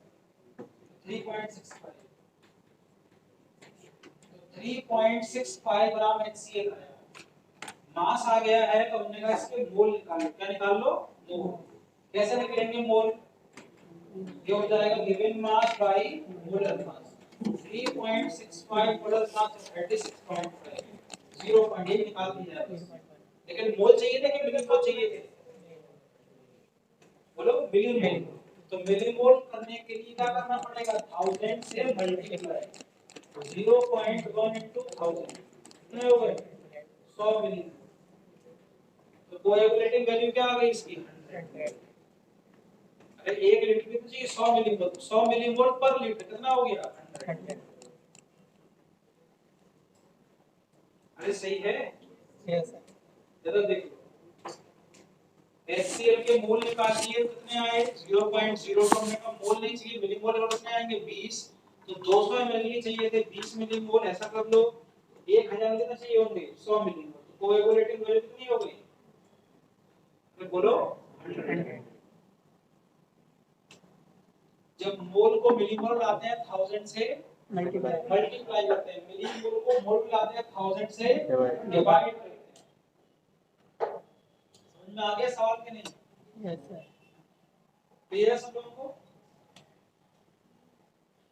A: 3.65, 3.65 ग्राम HCl आया। मास आ गया है तो हमने कहा इसके मोल निकालो। क्या निकाल लो, मोल। कैसे निकलेंगे मोल, ये हो जाएगा given mass by molar mass, 3.65 molar mass 36.5, 0.8 निकाल दिया है। लेकिन मोल चाहिए थे कि मिलीमोल चाहिए थे बोलो, मिलीमोल। तो मिलीमोल करने के लिए क्या करना पड़ेगा, 1000 से मल्टीप्लाई, 0.1 into 1000 कितने हो गए, 100 मिलीमोल। तो कोएगुलेटिंग वैल्यू क्या आ गई इसकी, 100। अरे 1 लीटर की तो चाहिए 100 मिलीमोल, 100 मिलीमोल पर लीटर कितना हो गया, 100। अरे सही है, यस सर। जरा देखो HCl के मोल निकाल लिए, कितने आए 0.02, हमने का मोल नहीं चाहिए, मिलीमोल और कितने आएंगे 20। तो 200 ml ही चाहिए थे 20 मिलीमोल, ऐसा कर लो 1000 कितना चाहिए होंगे 100 मिलीमोल। तो कोएगुलेटिंग वैल्यू कितनी हो गई, तो बोलो 100। जब मोल को मिलीमोल लाते हैं 1000 से मल्टीप्लाई करते हैं, मिलीमोल को मोल लाते हैं 1000 से डिवाइड करते हैं। समझ में आ गया सवाल के नहीं, यस सर, क्लियर है सब लोगों को।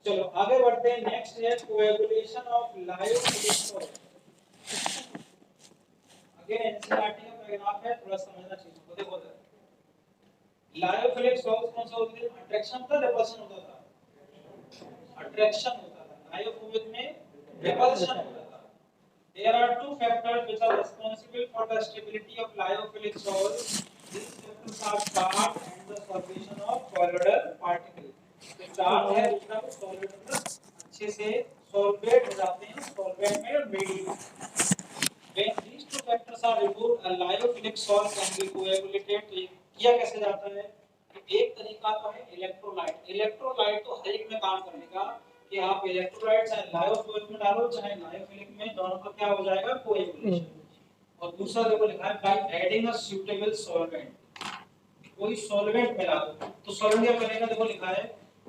A: चलो आगे बढ़ते हैं, नेक्स्ट है coagulation of lyophilic salt. Again NCERT का पैराग्राफ है, थोड़ा समझना चाहिए तो देखो लायोफिलिक सॉल्ट कौन सा होता है, अट्रैक्शन था रिपल्शन होता था, अट्रैक्शन होता था, लायोफिलिक में रिपल्शन होता था। There are two factors which are responsible for the stability of lyophilic salt. These factors are charge and the solution of colloidal particle. तो चार्ज है, दूसरा सॉल्वेंट मतलब अच्छे से सॉल्वेट हो जाते हैं, सॉल्वेंट में medium. When these two factors once are removed a lyophilic salt can be coagulated। तो ये किया कैसे जाता है? एक तरीका तो है इलेक्ट्रोलाइट। इलेक्ट्रोलाइट तो हर एक में काम करेगा कि आप इलेक्ट्रोलाइट चाहे लायोफिलिक में डालो चाहे लायोफिलिक में, दोनों का क्या हो जाएगा? कोएगुलेशन। और दूसरा देखो लिखा है by adding a suitable solvent. कोई सॉल्वेंट मिला दो तो सॉल्वेंट क्या करेगा? देखो लिखा है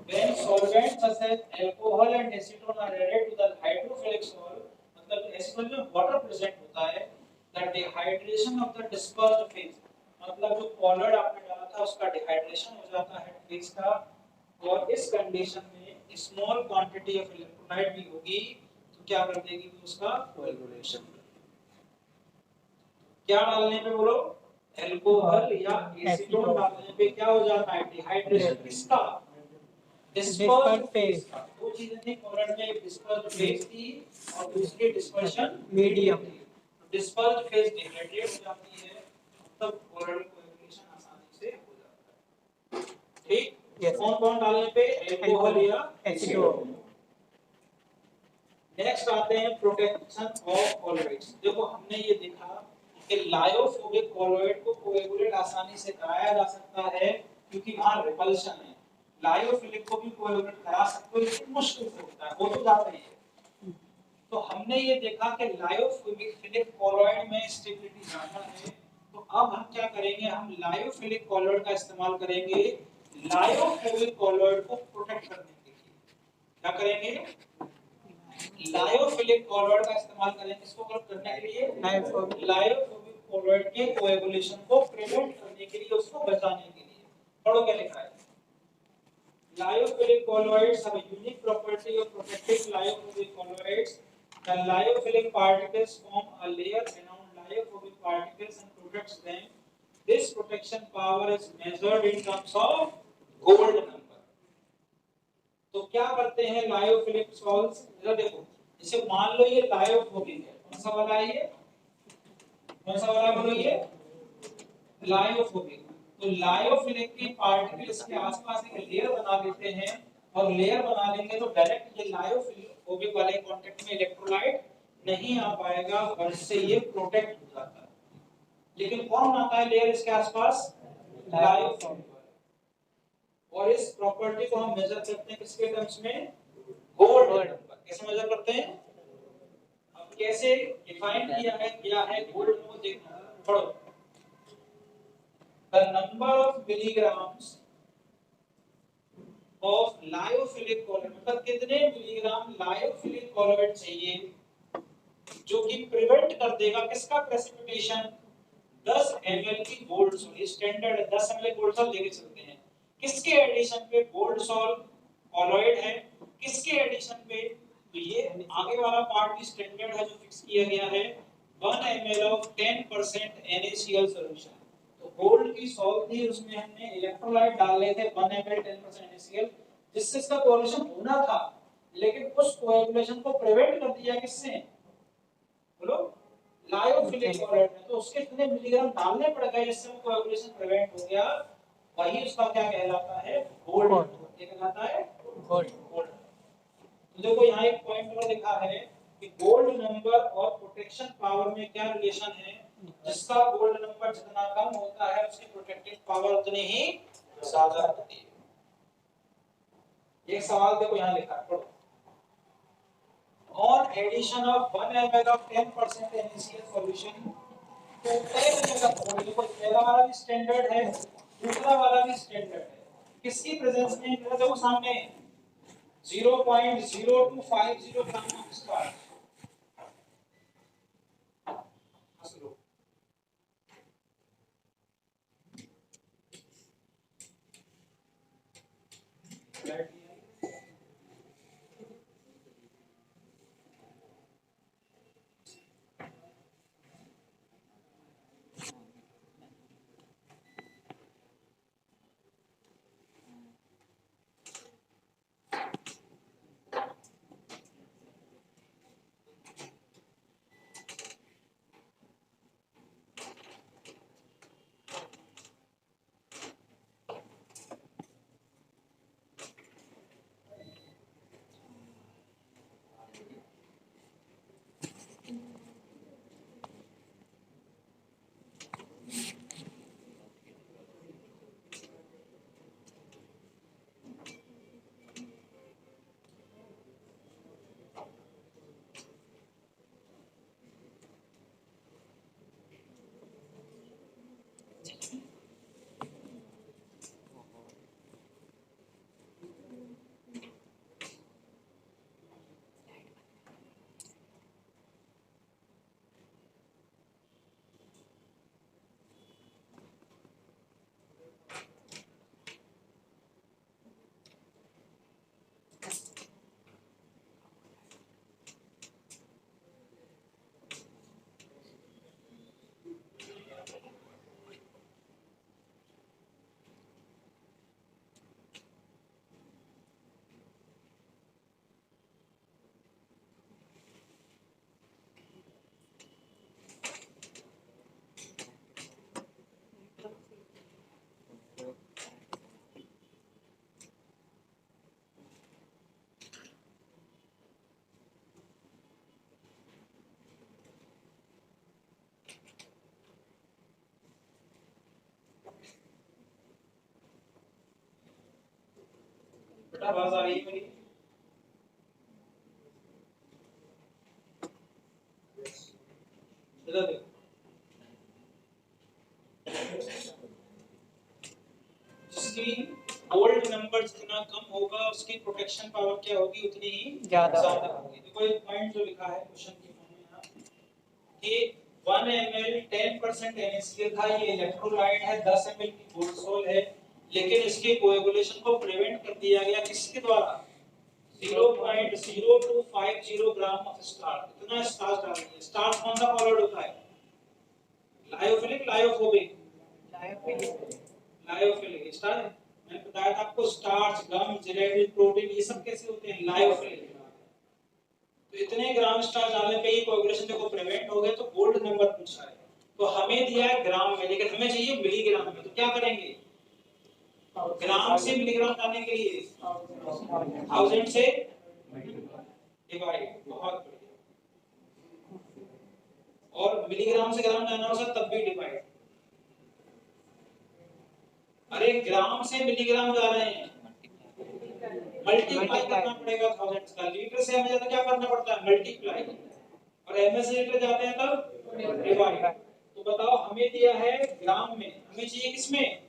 A: when solvents such as alcohol and acetone are added to the hydrophilic salt, मतलब एसिड में वाटर प्रेजेंट होता है, the dehydration of the dispersed phase, मतलब जो कॉलर आपने डाला था उसका डिहाइड्रेशन हो जाता है फेज का। और इस कंडीशन में स्मॉल क्वांटिटी ऑफ इलेक्ट्रोलाइट भी होगी तो क्या कर देगी? तो उसका कोएगुलेशन। क्या डालने पे बोलो? अल्कोहल या एसीटोन डालने पे क्या हो जाता है? डिहाइड्रेशन। किसका? डिस्पर्स्ड फेज का। दो चीजें थी कॉलर में, एक डिस्पर्स्ड फेज थी और दूसरी डिस्पर्शन मीडियम थी। डिस्पर्स्ड फेज डिहाइड्रेट हो जाती है तब कॉलर कोएगुलेशन आसानी से हो जाता है। ठीक? कौन कौन डालने पे? अल्कोहल या एसीटोन। नेक्स्ट आते हैं प्रोटेक्शन ऑफ कॉलॉइड्स। देखो हमने ये देखा कि लायोफोबिक कॉलॉइड को कोएगुलेट आसानी से कराया जा सकता है क्योंकि वहां रिपल्शन है। लायोफिलिक को भी कोएगुलेट करा सकते हो लेकिन मुश्किल से होता है, हो तो जाता ही है। तो हमने ये देखा कि लायोफिलिक कॉलॉइड में स्टेबिलिटी ज्यादा है, तो अब हम क्या करेंगे? हम लायोफिलिक कॉलॉइड का इस्तेमाल करेंगे लायोफोबिक कॉलॉइड को प्रोटेक्ट करने के लिए। क्या करेंगे? लायोफिलिक कॉलॉइड का इस्तेमाल करेंगे किसको करने के लिए? लायोफोबिक कॉलॉइड के कोएगुलेशन को प्रिवेंट करने के लिए, उसको बचाने के लिए। पढ़ो क्या लिखा है? Lyophilic colloids have a unique property of protecting lyophobic colloids. The lyophilic particles form a layer around lyophobic particles and protects them. This protection power is measured in terms of gold number. तो क्या करते हैं lyophilic salts? जरा देखो, इसे मान लो ये lyophobic है। कौन सा वाला है ये? कौन सा वाला बोलो ये? लायोफोबिक। तो लायोफिलिक के पार्टिकल्स के आसपास एक लेयर बना लेते हैं और लेयर बना लेंगे तो डायरेक्ट ये लायोफिलिक वाले कांटेक्ट में इलेक्ट्रोलाइट नहीं आ पाएगा और इससे ये प्रोटेक्ट हो जाता है। लेकिन कौन बनाता है लेयर इसके आसपास? लायोफिलिक। और इस प्रॉपर्टी को हम मेजर करते हैं किसके टर्म्स में? Gold number. कैसे मेजर करते हैं? अब कैसे डिफाइन किया है क्या है गोल्ड को देखना। पढ़ो। The number of milligrams of lyophilic colloid, मतलब कितने मिलीग्राम लायोफिलिक कॉलॉइड चाहिए जो कि प्रिवेंट कर देगा किसका? प्रेसिपिटेशन। 10 ml की गोल्ड सॉल्ट स्टैंडर्ड है, 10 ml गोल्ड सॉल्ट लेके चलते हैं। किसके एडिशन पे? गोल्ड सॉल्ट कॉलॉइड है। किसके एडिशन पे? तो ये आगे वाला पार्ट भी स्टैंडर्ड है जो फिक्स किया गया है। 1 ml of 10% NaCl सॉल्यूशन। तो गोल्ड की सॉल्ट थी उसमें हमने इलेक्ट्रोलाइट डाल रहे थे 1 ml 10% NaCl जिससे इसका कोएगुलेशन होना था, लेकिन उस कोएगुलेशन को प्रिवेंट कर दिया किससे? बोलो लायोफिलिक कॉलॉइड ने। तो उसके कितने मिलीग्राम डालने पड़ गए जिससे कोएगुलेशन प्रिवेंट हो गया, वही उसका क्या कहलाता है? गोल्ड। क्या कहलाता है? गोल्ड। तो देखो यहाँ एक पॉइंट और लिखा है कि गोल्ड नंबर और प्रोटेक्शन पावर में क्या रिलेशन है? जिसका गोल्ड नंबर जितना कम होता है उसकी प्रोटेक्टिव पावर उतनी ही ज्यादा होती है। एक सवाल देखो यहाँ लिखा है, पढ़ो। On addition of 1 ml of 10% NaCl solution, तो एक जगह देखो पहला वाला भी स्टैंडर्ड है, दूसरा वाला भी स्टैंडर्ड है। किसकी प्रेजेंस में? देखो सामने 0.0250 ग्राम ऑफ स्टार्च। रही है मेरी? इधर देखो, जिसकी गोल्ड नंबर जितना कम होगा उसकी प्रोटेक्शन पावर क्या होगी, उतनी ही ज्यादा होगी। देखो एक पॉइंट जो लिखा है क्वेश्चन की फॉर्म में यहाँ कि 1 ml 10% NaCl था, ये इलेक्ट्रोलाइट है, 10 ml की गोल्ड सोल है, लेकिन इसके कोएगुलेशन को प्रिवेंट कर दिया गया किसके द्वारा? 0.0250 ग्राम ऑफ स्टार्च। इतना स्टार्च डाल दिया। स्टार्च कौन सा कॉलोइड होता है? Lyophilic, lyophobic? Lyophilic starch. मैंने बताया था आपको स्टार्च, गम, जेलेटिन, प्रोटीन ये सब कैसे होते हैं? लायोफिलिक। तो इतने ग्राम स्टार्च डालने पे ही कोएगुलेशन देखो प्रिवेंट हो गया। तो गोल्ड नंबर पूछा है, तो हमें दिया है ग्राम में, लेकिन हमें चाहिए मिलीग्राम में। तो क्या करेंगे? ग्राम से मिलीग्राम जाने के लिए 1000 से डिवाइड। बहुत बढ़िया। और मिलीग्राम से ग्राम जाना हो तब भी डिवाइड। अरे ग्राम से मिलीग्राम जा रहे हैं, मल्टीप्लाई करना पड़ेगा 1000 का। लीटर से हमें ज्यादा क्या करना पड़ता है? मल्टीप्लाई। और एमएस से लीटर जाते हैं तब डिवाइड। तो बताओ हमें दिया है ग्राम में, हमें चाहिए किसमें?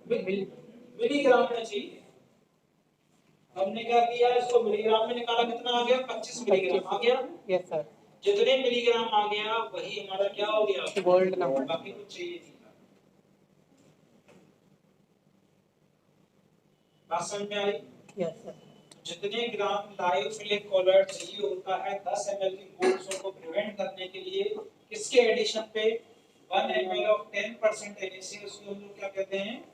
A: मिलीग्राम में चाहिए। हमने क्या किया, इसको मिलीग्राम में निकाला, कितना आ गया? 25 मिलीग्राम आ गया। Yes sir. जितने मिलीग्राम आ गया वही हमारा क्या हो गया? Gold number. बाकी कुछ चाहिए नहीं। बात समझ में आई? Yes sir. जितने ग्राम लायोफिलिक कॉलोइड चाहिए होता है 10 ml की गोल्ड सोल को प्रिवेंट करने के लिए, किसके एडिशन पे? 1 ml ऑफ 10% NaCl, उसको हम लोग क्या कहते हैं?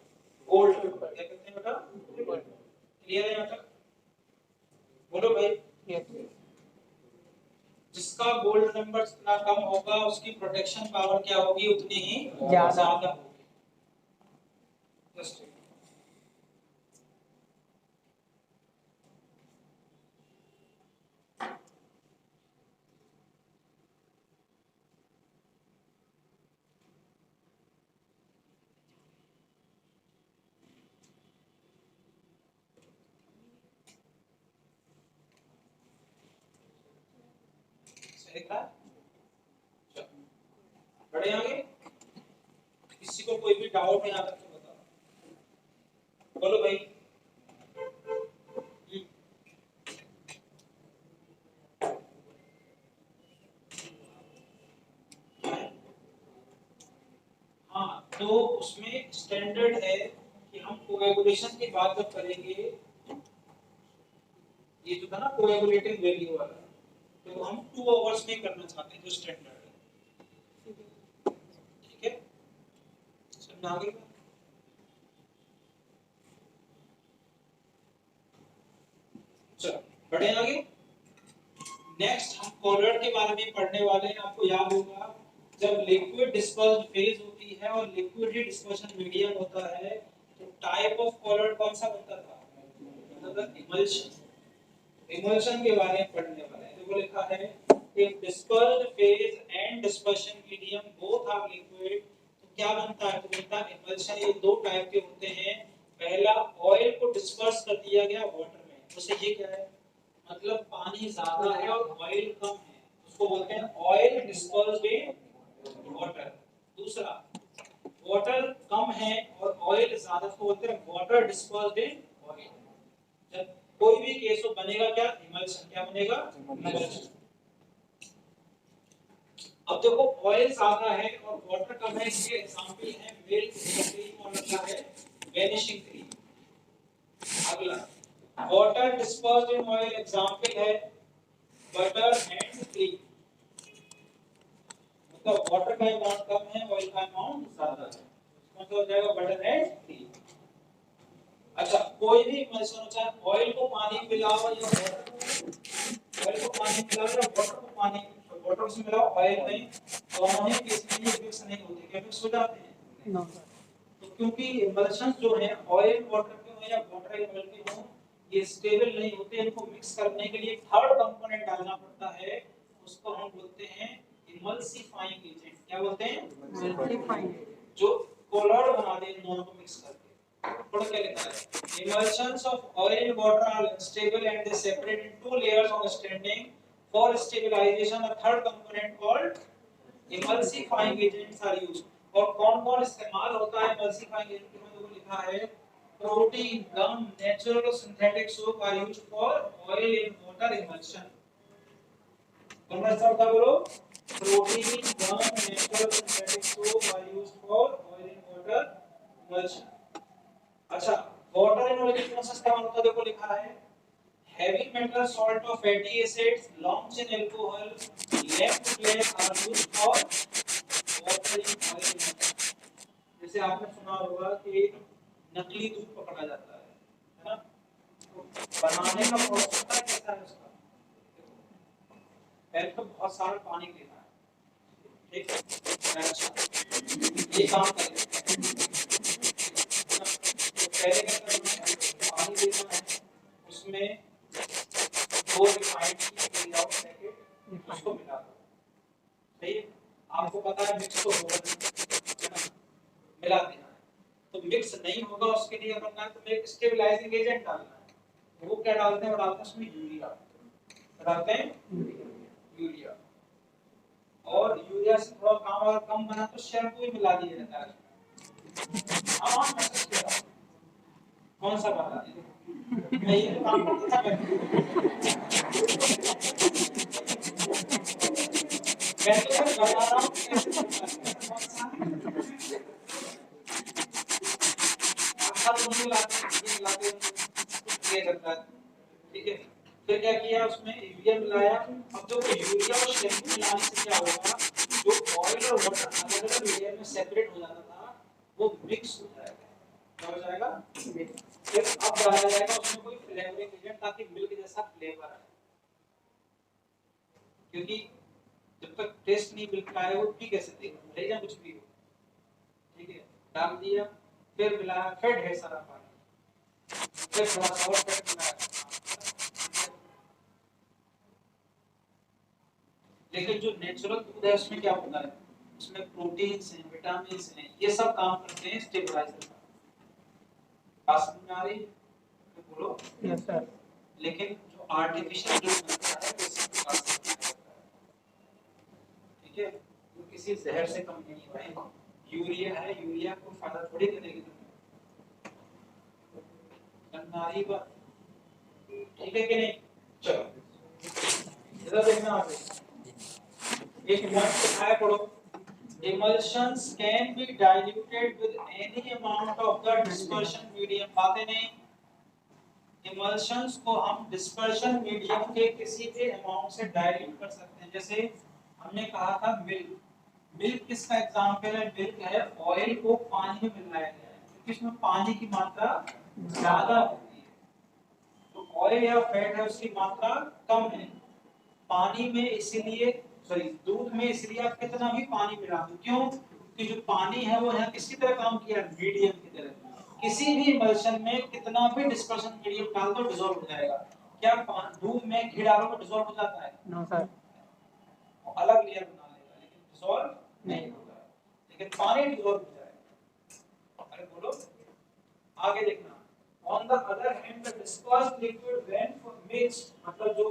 A: गोल्ड। क्या कहते हैं बेटा? क्लियर है यहाँ तक? बोलो भाई। जिसका गोल्ड नंबर जितना कम होगा उसकी प्रोटेक्शन पावर क्या होगी? उतनी ही ज्यादा होगी। लिखा बड़े आगे। किसी को कोई भी डाउट है यहाँ तक तो बताओ। बोलो भाई। हाँ, तो उसमें स्टैंडर्ड है कि हम कोएगुलेशन की बात जब करेंगे, ये जो था ना कोएगुलेटिंग वैल्यू वाला, तो हम 2 आवर्स में करना चाहते हैं, जो स्टैंडर्ड है। ठीक है, समझ आ गई? चलो बढ़े आगे। नेक्स्ट हम कॉलोइड के बारे में पढ़ने वाले हैं। आपको याद होगा जब लिक्विड डिस्पर्स्ड फेज होती है और लिक्विड ही डिस्पर्शन मीडियम होता है, तो टाइप ऑफ कॉलोइड कौन सा बनता था? मतलब इमल्शन। इमल्शन के बारे में पढ़ने वाले हैं। देखो लिखा है if dispersed phase and dispersion medium both are liquid, तो क्या बनता है? तो बनता है इमल्शन। ये दो टाइप के होते हैं। पहला, ऑयल को डिस्पर्स कर दिया गया वाटर में, उससे ये क्या है? मतलब पानी ज्यादा है और ऑयल कम है, उसको बोलते हैं ऑयल डिस्पर्स्ड इन वाटर। दूसरा, वाटर कम है और ऑयल ज्यादा, उसको बोलते हैं वाटर डिस्पर्स्ड इन ऑयल। जब कोई भी केस हो बनेगा क्या? इमल्शन। क्या बनेगा? इमल्शन। अब देखो ऑयल ज्यादा है और वाटर कम है, इसके एग्जांपल है मिल्क, क्रीम और क्या है? Vanishing cream. अगला, water dispersed in oil, example है बटर एंड क्रीम। मतलब वाटर का अमाउंट कम है, ऑयल का अमाउंट ज्यादा है, मतलब हो जाएगा बटर एंड क्रीम। अच्छा, कोई भी इमल्शन हो, चाहे ऑयल को पानी में मिलाओ या ऑयल को पानी में मिलाओ या वाटर को पानी वाटर से मिलाओ ऑयल में, दोनों ही केस में ये मिक्स नहीं होते। क्या मिक्स हो जाते हैं? नो। तो क्योंकि इमल्शन जो है ऑयल वाटर के हो या वाटर ऑयल के हो, ये स्टेबल नहीं होते। इनको मिक्स करने के लिए थर्ड कंपोनेंट डालना पड़ता है, उसको हम बोलते हैं इमल्सिफाइंग एजेंट। क्या बोलते हैं? इमल्सिफाइंग, जो कॉलोइड बना दे इन दोनों को मिक्स करके। थोड़ा क्या लिखा है, emulsions of oil and water are unstable and they separate in two layers on standing. For stabilization a third component called emulsifying agents are used. और कौन-कौन इस्तेमाल होता है emulsifying agent में, देखो लिखा है protein, gum, natural or synthetic soap are used for oil and water emulsion. कौन सा होता है बोलो, protein, gum, natural or synthetic soap are used for oil and water emulsion. अच्छा, वाटर एनर्जी कौन सा इस्तेमाल होता है, देखो लिखा है heavy metal, salt of fatty acids, long chain alcohol, left flake are used for watering oil. जैसे आपने सुना होगा कि नकली दूध पकड़ा जाता है ना, तो बनाने का प्रोसेस पता है कैसा है उसका, पहले तो बहुत सारा पानी लेना है, ठीक है, अच्छा ये काम करेंगे, तो पहले क्या करना है, पानी लेना है, उसमें दो रिफाइंड की विदाउट पैकेट उसको मिला दो, सही है, आपको पता है मिक्स तो होगा है ना, मिला देना है, तो मिक्स नहीं होगा उसके लिए करना है, तो एक स्टेबलाइजिंग एजेंट डालना है, वो क्या डालते हैं, वो डालते हैं उसमें यूरिया, डालते हैं यूरिया, और यूरिया से थोड़ा काम अगर कम बना तो शैम्पू ही मिला दिया जाता है, कौन सा बता दीजिए, मैं ये काम करता था, मैं तो सिर्फ बता रहा हूँ कैसे कौन सा मुझे लाते ये करता है, ठीक है, फिर क्या किया उसमें यूरिया मिलाया, अब जो यूरिया और शैम्पू मिलाने से क्या होगा, जो ऑयल और वाटर अलग अलग लेयर में सेपरेट हो जाता था वो मिक्स हो जाएगा, क्या हो जाएगा, फिर अब डाला जाएगा उसमें कोई फ्लेवरिंग एजेंट ताकि मिल्क जैसा फ्लेवर आए, क्योंकि जब तक टेस्ट नहीं मिल्क का है वो पी कैसे देगा, ले जा कुछ भी हो, ठीक है, डाल दिया, फिर मिलाया, फिर ढेर सारा पानी, फिर थोड़ा सा और फिर मिलाया, लेकिन जो नेचुरल दूध है उसमें क्या होता है, उसमें प्रोटीन्स हैं, विटामिन्स हैं, ये सब काम करते हैं स्टेबलाइजर का, पास में आ रही तो बोलो यस सर, लेकिन जो आर्टिफिशियल दूध बनता है वो इसी प्रकार से बनता है, ठीक है, वो किसी जहर से कम नहीं है, यूरिया है, यूरिया को फायदा थोड़ी करेगी तुम्हें, नारी पर, ठीक है कि नहीं, चलो इधर देखना आगे, एक पॉइंट दिखाया पढ़ो, emulsions can be diluted with any amount of the dispersion medium, बातें नहीं, emulsions को हम dispersion medium के किसी भी अमाउंट से डाइल्यूट कर सकते हैं, जैसे हमने कहा था मिल्क, मिल्क किसका एग्जांपल है, मिल्क है ऑयल को पानी में मिलाया गया है, क्योंकि इसमें पानी की मात्रा ज्यादा होती है, तो ऑयल या फैट है उसकी मात्रा कम है, पानी में इसीलिए सॉरी दूध में इसलिए आप कितना भी पानी मिला दो, क्यों, कि जो पानी है वो यहाँ किसी तरह काम किया, मीडियम की तरह, किसी भी इमल्शन में कितना भी डिस्पर्शन मीडियम डाल दो डिसॉल्व हो जाएगा, क्या दूध में घी डालो तो डिसॉल्व हो जाता है, नो सर, अलग लेयर बना लेगा लेकिन डिसॉल्व नहीं होगा, लेकिन पानी डिसॉल्व हो जाएगा, अरे बोलो आगे देखना, on the other hand the dispersed liquid when mixed, मतलब जो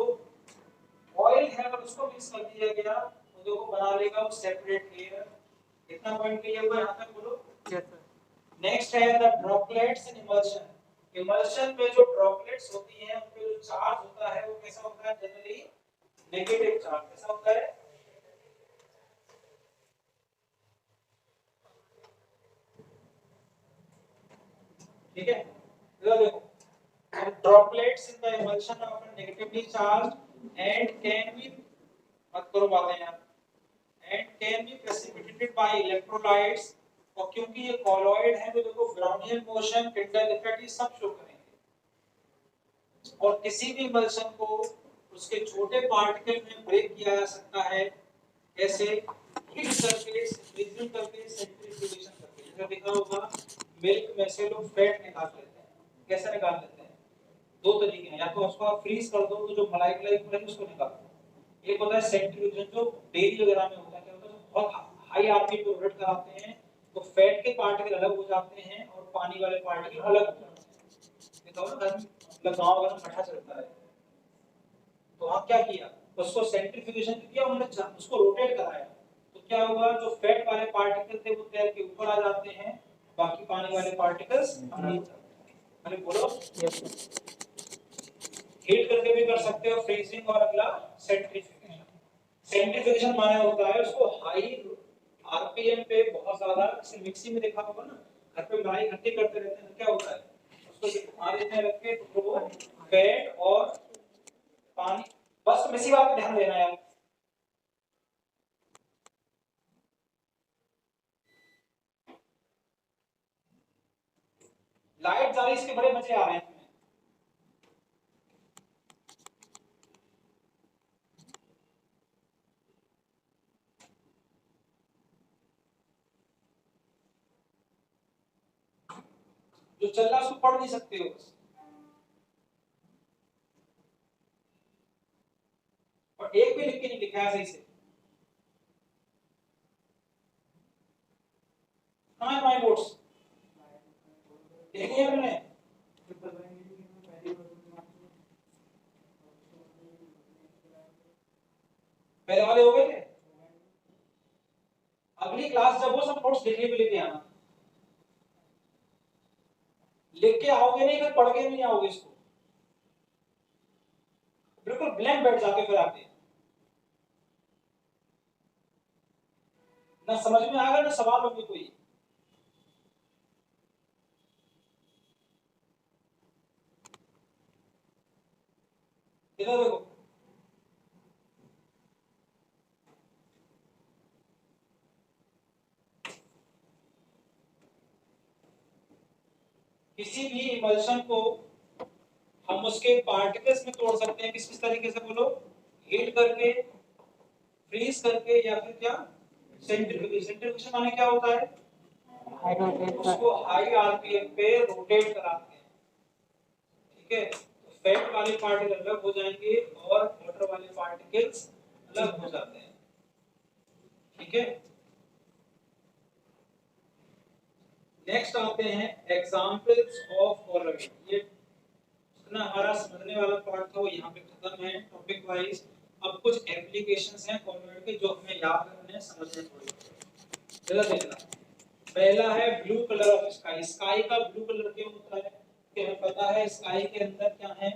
A: ऑयल है अगर उसको मिक्स कर दिया गया तो देखो बना लेगा वो सेपरेट लेयर, कितना पॉइंट क्लियर हुआ यहां तक बोलो, यस सर, नेक्स्ट है the droplets in emulsion, emulsion में जो ड्रॉपलेट्स होती हैं उन पे जो चार्ज होता है वो कैसा होता है, जनरली नेगेटिव चार्ज, कैसा होता है, ठीक है, देखो droplets in the emulsion are often negatively charged and can be, मत करो बातें यार, and can be precipitated by electrolytes, और क्योंकि ये colloid है तो देखो Brownian motion, Tyndall effect ये सब शो करेंगे, और किसी भी emulsion को उसके छोटे पार्टिकल में ब्रेक किया जा सकता है, कैसे, हीट करके, फ्रीजिंग करके, सेंट्रीफ्यूगेशन करके, जैसे लिखा होगा मिल्क में से लोग फैट निकाल लेते हैं, कैसे निकाल लेते हैं, दो तरीके हैं, या तो उसको आप फ्रीज कर दो तो जो मलाई है उसको निकाल दो, एक होता है सेंट्रीफ्यूजन जो डेयरी वगैरह में होता है, क्या होता है बहुत हाई आरपीएम पे रोटेट कराते हैं तो फैट के पार्टिकल अलग हो जाते हैं और पानी वाले पार्टिकल अलग हो जाते हैं। ये तो ना घर मतलब गांव में पता चलता है। तो वहां क्या किया, उसको सेंट्रीफ्यूगेशन किया, उन्होंने उसको रोटेट कराया। तो क्या हुआ, जो फैट वाले पार्टिकल थे वो तैर के ऊपर आ जाते हैं, बाकी पानी वाले पार्टिकल्स अंदर हो जाते हैं। मैंने बोलो हीट करके भी कर सकते हो फ्रीजिंग, और अगला सेंट्रीफ्यूगेशन। सेंट्रीफ्यूगेशन माने होता है उसको हाई आरपीएम पे बहुत ज्यादा, जैसे मिक्सी में देखा होगा ना, घर पे मलाई इकट्ठी करते रहते हैं, क्या होता है उसको आगे में रख के तो फैट और पानी, बस तुम इसी बात पे ध्यान देना यार। लाइट जा रही, इसके बड़े मजे आ रहे हैं। जो चल रहा है उसको पढ़ नहीं सकते हो बस, और एक भी लिख के नहीं लिखा है सही से। हाँ माय नोट्स देखिए मैंने, पहले वाले हो गए थे। अगली क्लास जब वो सब नोट्स लिखने के लेके आना, लिख के आओगे नहीं, फिर पढ़ के नहीं आओगे इसको, बिल्कुल ब्लैंक बैठ जाते फिर आके, ना समझ में आएगा ना सवाल होंगे कोई। इधर देखो, किसी भी इमल्शन को हम उसके पार्टिकल्स में तोड़ सकते हैं, किस किस तरीके से बोलो, हीट करके, फ्रीज करके, या फिर क्या सेंट्रीफ्यूगेशन। सेंट्रीफ्यूगेशन माने क्या होता है, उसको हाई आरपीएम पे रोटेट कराते हैं, ठीक है। तो फैट वाले पार्टिकल अलग हो जाएंगे और वाटर वाले पार्टिकल्स अलग हो जाते हैं, ठीक है। नेक्स्ट आते हैं एग्जांपल्स ऑफ कॉलोइड। ये इतना हमारा समझने वाला पार्ट था वो यहाँ पे खत्म है टॉपिक वाइज। अब कुछ एप्लीकेशंस हैं कॉलोइड के जो हमें याद रखने समझने पड़ेंगे। चलो देखना, पहला है blue colour of sky. Sky का ब्लू कलर क्यों होता है, कि हमें पता है स्काई के अंदर क्या है,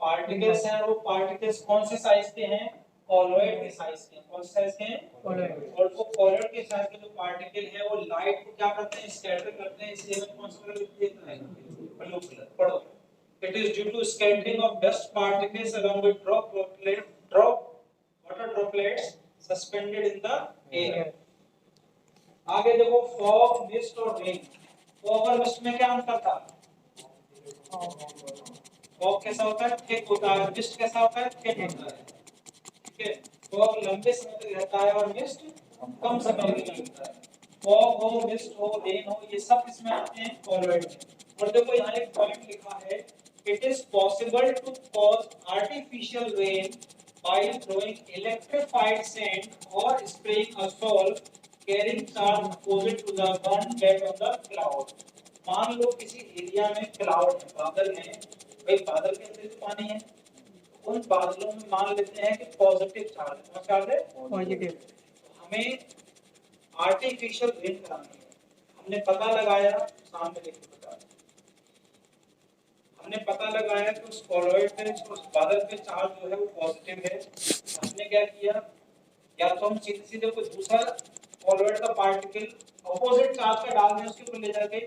A: पार्टिकल्स हैं, और वो पार्टिकल्स कौन से साइज के हैं, कॉलोइड के साइज के हैं। कौन से साइज के हैं, कॉलोइड। और वो कॉलोइड के साइज के जो पार्टिकल है वो लाइट को क्या करते हैं, स्कैटर करते हैं, इसलिए हमें कौन सा कलर देता है, ब्लू कलर। पढ़ो, it is due to scattering of dust particles along with drop water droplets suspended in the air। आगे देखो फॉग, मिस्ट और रेन। फॉग और मिस्ट में क्या अंतर था, फॉग कैसा होता है, थिक होता है, मिस्ट कैसा होता है, थिन होता है, ठीक है। फॉग लंबे समय तक रहता है और मिस्ट कम समय के लिए रहता है। फॉग हो, मिस्ट हो, रेन हो, ये सब किसमें आते हैं, कॉलोइड में। और देखो यहाँ एक पॉइंट लिखा है, it is possible to cause artificial rain by throwing electrified sand or spraying a salt carrying charge opposite to the one that on the cloud। मान लो किसी एरिया में क्लाउड है, बादल है, भाई बादल के अंदर तो पानी है, उन बादलों में मान लेते हैं कि पॉजिटिव चार्ज है। कौन चार्ज है, पॉजिटिव। हमें आर्टिफिशियल रेन करानी है, हमने पता लगाया, सामने लिख के बता, हमने पता लगाया कि उस कॉलोइड पे, उस बादल पे चार्ज जो है वो पॉजिटिव है। हमने क्या किया, या तो हम सीधे सीधे कोई दूसरा कॉलोइड का पार्टिकल अपोजिट चार्ज का डाल दें उसके ऊपर ले जाके,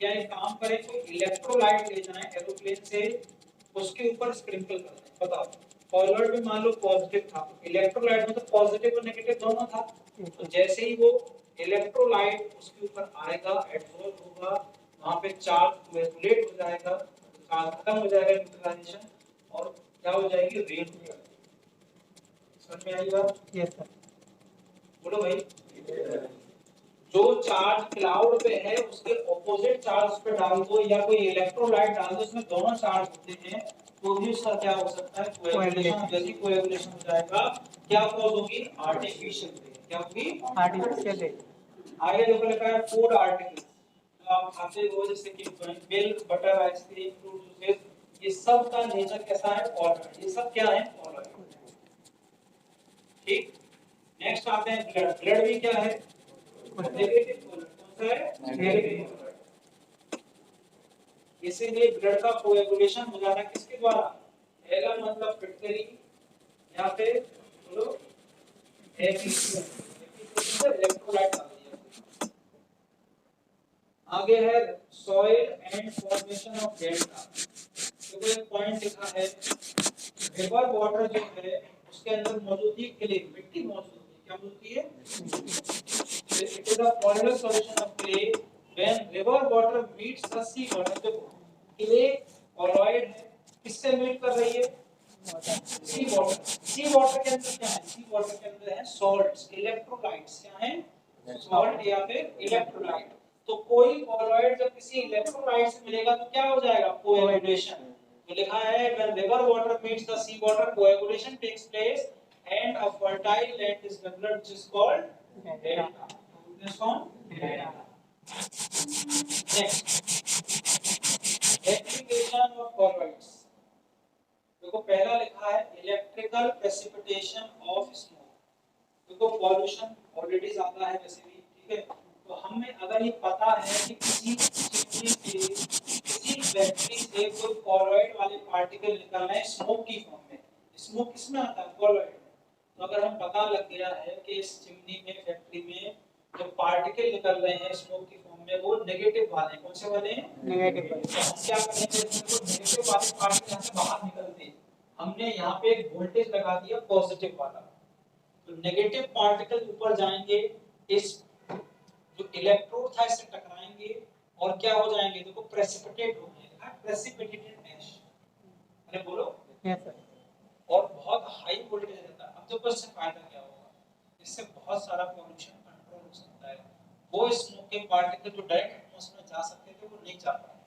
A: या एक काम करें कोई इलेक्ट्रोलाइट ले जाएं एरोप्लेन से, उसके ऊपर स्प्रिंकल कर दें। बताओ, कॉलोइड में मान लो पॉजिटिव था, इलेक्ट्रोलाइट में तो पॉजिटिव और नेगेटिव दोनों था, तो जैसे ही वो इलेक्ट्रोलाइट उसके ऊपर आएगा, एब्सॉर्ब होगा, वहां पे चार्ज रेगुलेट हो जाएगा, चार्ज खत्म हो जाएगा, न्यूट्रलाइजेशन, और क्या हो जाएगी, रेन हो जाएगी। समझ में आई बात, यस सर। बोलो भाई, जो चार्ज क्लाउड पे है उसके ऑपोजिट चार्ज पे डाल दो, या कोई इलेक्ट्रोलाइट डाल दो, इसमें दोनों चार्ज होते हैं, तो भी उसका क्या हो सकता है, कोएगुलेशन। जैसे कोएगुलेशन हो जाएगा, क्या कॉज होगी, आर्टिफिशियल रेन। क्या होगी, आर्टिफिशियल रेन। आगे देखो लिखा है फूड आर्टिकल्स, जो आप खाते हो जैसे कि milk, butter, ice cream, fruit juices, ये सब का नेचर कैसा है? ऑर्गन। ये सब क्या है? ऑर्गन। ठीक। नेक्स्ट आते हैं ब्लड। ब्लड भी क्या है? Negative organ. कौन सा है? Negative organ. इसीलिए ब्लड का कोएगुलेशन हो जाना किसके द्वारा? एला मतलब फिटकरी या फिर बोलो एफिशिएंट इलेक्ट्रोलाइट डाल दिया। आगे है soil and formation of delta. देखो एक पॉइंट लिखा है रिवर वाटर जो है उसके अंदर मौजूद है क्ले, मिट्टी मौजूद है। क्या मौजूद है? It is a polar solution of clay when river water meets the sea water. देखो क्ले कोलॉइड है, किससे मीट कर रही है? सी वाटर। सी वाटर के अंदर क्या है? सी वाटर के अंदर है सॉल्ट्स, इलेक्ट्रोलाइट्स। क्या है? सॉल्ट या फिर इलेक्ट्रोलाइट। तो कोई कोलॉइड जब किसी इलेक्ट्रोलाइट से मिलेगा तो क्या हो जाएगा? कोएगुलेशन। तो लिखा है when river water meets the sea water coagulation takes place and a fertile land is developed which is called delta. This one delta. Next, application of colloids. देखो पहला लिखा है इलेक्ट्रिकल प्रेसिपिटेशन ऑफ स्मोक। देखो pollution already ज्यादा है वैसे भी, ठीक है। तो हमें अगर ये पता है कि किसी चिमनी से, किसी फैक्ट्री से कोई कॉलॉइड वाले पार्टिकल निकल रहे हैं स्मोक की फॉर्म में, स्मोक किसमें आता है? कॉलॉइड में। तो अगर हम पता लग गया है कि इस चिमनी में, फैक्ट्री में जो पार्टिकल निकल रहे हैं स्मोक की फॉर्म में वो नेगेटिव वाले हैं। कौन से वाले हैं? नेगेटिव वाले। तो हम क्या करेंगे? इसमें नेगेटिव वाले पार्टिकल यहाँ से बाहर निकलते हैं, हमने यहाँ पे एक वोल्टेज लगा दिया पॉजिटिव वाला। तो नेगेटिव पार्टिकल ऊपर जाएंगे, इस जो इलेक्ट्रोड था इससे टकराएंगे और क्या हो जाएंगे? देखो प्रेसिपिटेट हो जाएंगे, प्रेसिपिटेटेड एश। अरे बोलो यस सर। और बहुत हाई वोल्टेज रहता है। अब देखो इससे फायदा क्या होगा? इससे बहुत सारा पॉल्यूशन कंट्रोल हो सकता है। वो स्मोकिंग पार्टिकल जो डायरेक्ट एटमॉस्फेयर में जा सकते थे वो नहीं जा पाए।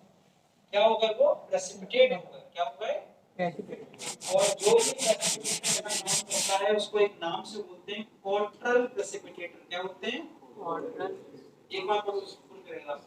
A: क्या हो गए? वो प्रेसिपिटेट हो गए। क्या हो गए? प्रेसिपिटेट। और जो भी प्रेसिपिटेट का नाम होता है उसको एक नाम से बोलते हैं कोट्रल प्रेसिपिटेटर। क्या बोलते हैं? कोट्रल। एक बार को फुल करेगा।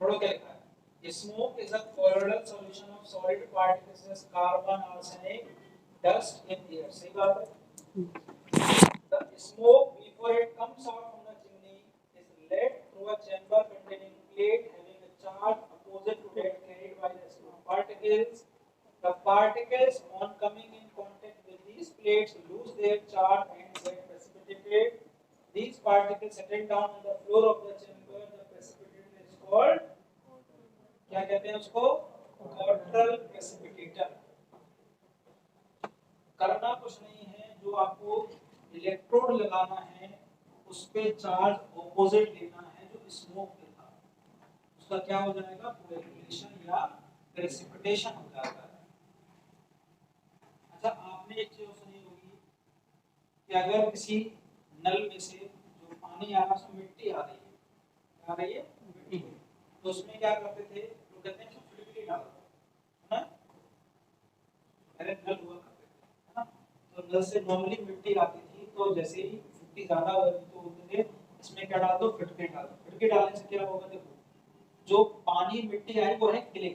A: पढ़ो क्या लिखा है? Smoke is a colloidal solution of solid particles such as carbon, arsenic, dust in air. सही बात है। The smoke before it comes out from the chimney is led through a chamber containing plate having a charge opposite to that carried by the smoke particles. The particles on coming in contact with these plates lose their charge and get precipitated. These particles settle down on the floor of the chamber. The precipitate is called, क्या कहते हैं उसको? कोट्रल precipitator. करना कुछ नहीं है, जो आपको इलेक्ट्रोड लगाना है उस पे चार्ज ऑपोजिट लेना है जो स्मोक के था, उसका क्या हो जाएगा? कोएगुलेशन या प्रेसिपिटेशन हो जाता है। अच्छा आपने एक चीज सुनी होगी कि अगर किसी नल में से जो पानी आ रहा है उसमें मिट्टी आ रही है, आ रही है मिट्टी, तो उसमें क्या करते थे लोग? कहते हैं फिटकरी डालो, है ना? पहले नल हुआ करते थे, है ना? तो नल से नॉर्मली मिट्टी आती थी, तो जैसे ही मिट्टी ज्यादा हो रही तो बोलते थे इसमें क्या डाल दो? फिटकरी डाल दो। फिटकरी डालने से क्या होगा? देखो जो पानी मिट्टी आई वो है क्ले,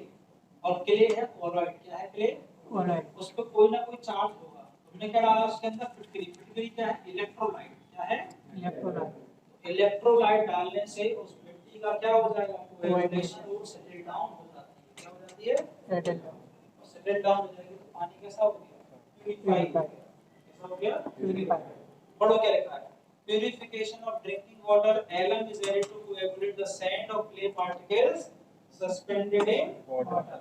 A: और क्ले है कोलॉइड। क्या है? Clay colloid. उस पर कोई ना कोई चार्ज होगा। हमने क्या डाला उसके अंदर? फिटकरी। फिटकरी क्या है? इलेक्ट्रोलाइट। क्या है? इलेक्ट्रोलाइट। इलेक्ट्रोलाइट डालने से उस का क्या हो जाएगा? कोएगुलेशन रूट सेटल डाउन हो जाती है। क्या हो जाती है? Settle down. और सेटल डाउन हो जाएगी तो पानी कैसा हो गया? प्यूरिफाई। कैसा हो गया? प्यूरिफाई। पढ़ो क्या लिखा है? Purification of drinking water, alum is added to coagulate the sand of clay particles suspended in water.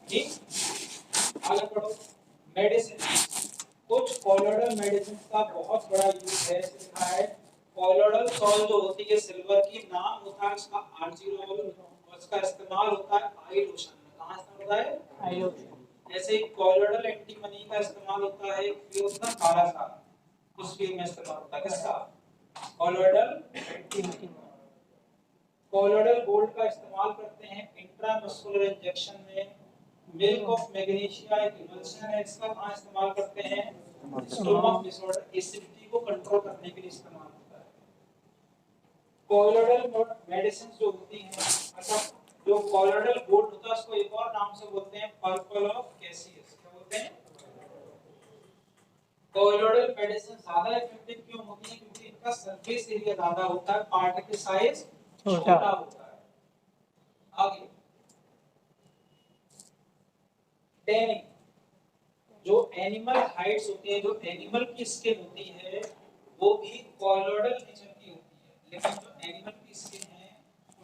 A: ठीक, आगे पढ़ो। मेडिसिन। कुछ कॉलोइडल मेडिसिन का बहुत बड़ा यूज है, लिखा है कॉलोइडल सॉल्ट जो होती है सिल्वर की, नाम होता है उसका आर्जिनोल और उसका इस्तेमाल होता है आई लोशन में। कहां इस्तेमाल होता है? आई लोशन। ऐसे ही कॉलोइडल एंटीमनी का इस्तेमाल होता है फ्यूज का 12 साल उस फील्ड में इस्तेमाल होता है। किसका? Colloidal antimony. कॉलोइडल गोल्ड का इस्तेमाल करते हैं इंट्रामस्कुलर इंजेक्शन में। मिल्क ऑफ मैग्नीशिया एक इमल्शन है, इसका कहां इस्तेमाल करते हैं? स्टोमक डिसऑर्डर, एसिडिटी को कंट्रोल करने के लिए इस्तेमाल होता है। कॉलोइडल मेडिसिन जो होती हैं, अच्छा जो कॉलोइडल गोल्ड होता है उसको एक और नाम से बोलते हैं पर्पल ऑफ कैसियस। क्या बोलते हैं? कॉलोइडल मेडिसिन ज्यादा इफेक्टिव क्यों होती है? क्योंकि इनका सरफेस एरिया ज्यादा होता है, पार्टिकल साइज छोटा होता है। आगे टैनिंग, जो एनिमल हाइड्स होती है, जो एनिमल की स्किन होती है वो भी कॉलोइडल नेचर की होती है, लेकिन जो एनिमल की स्किन है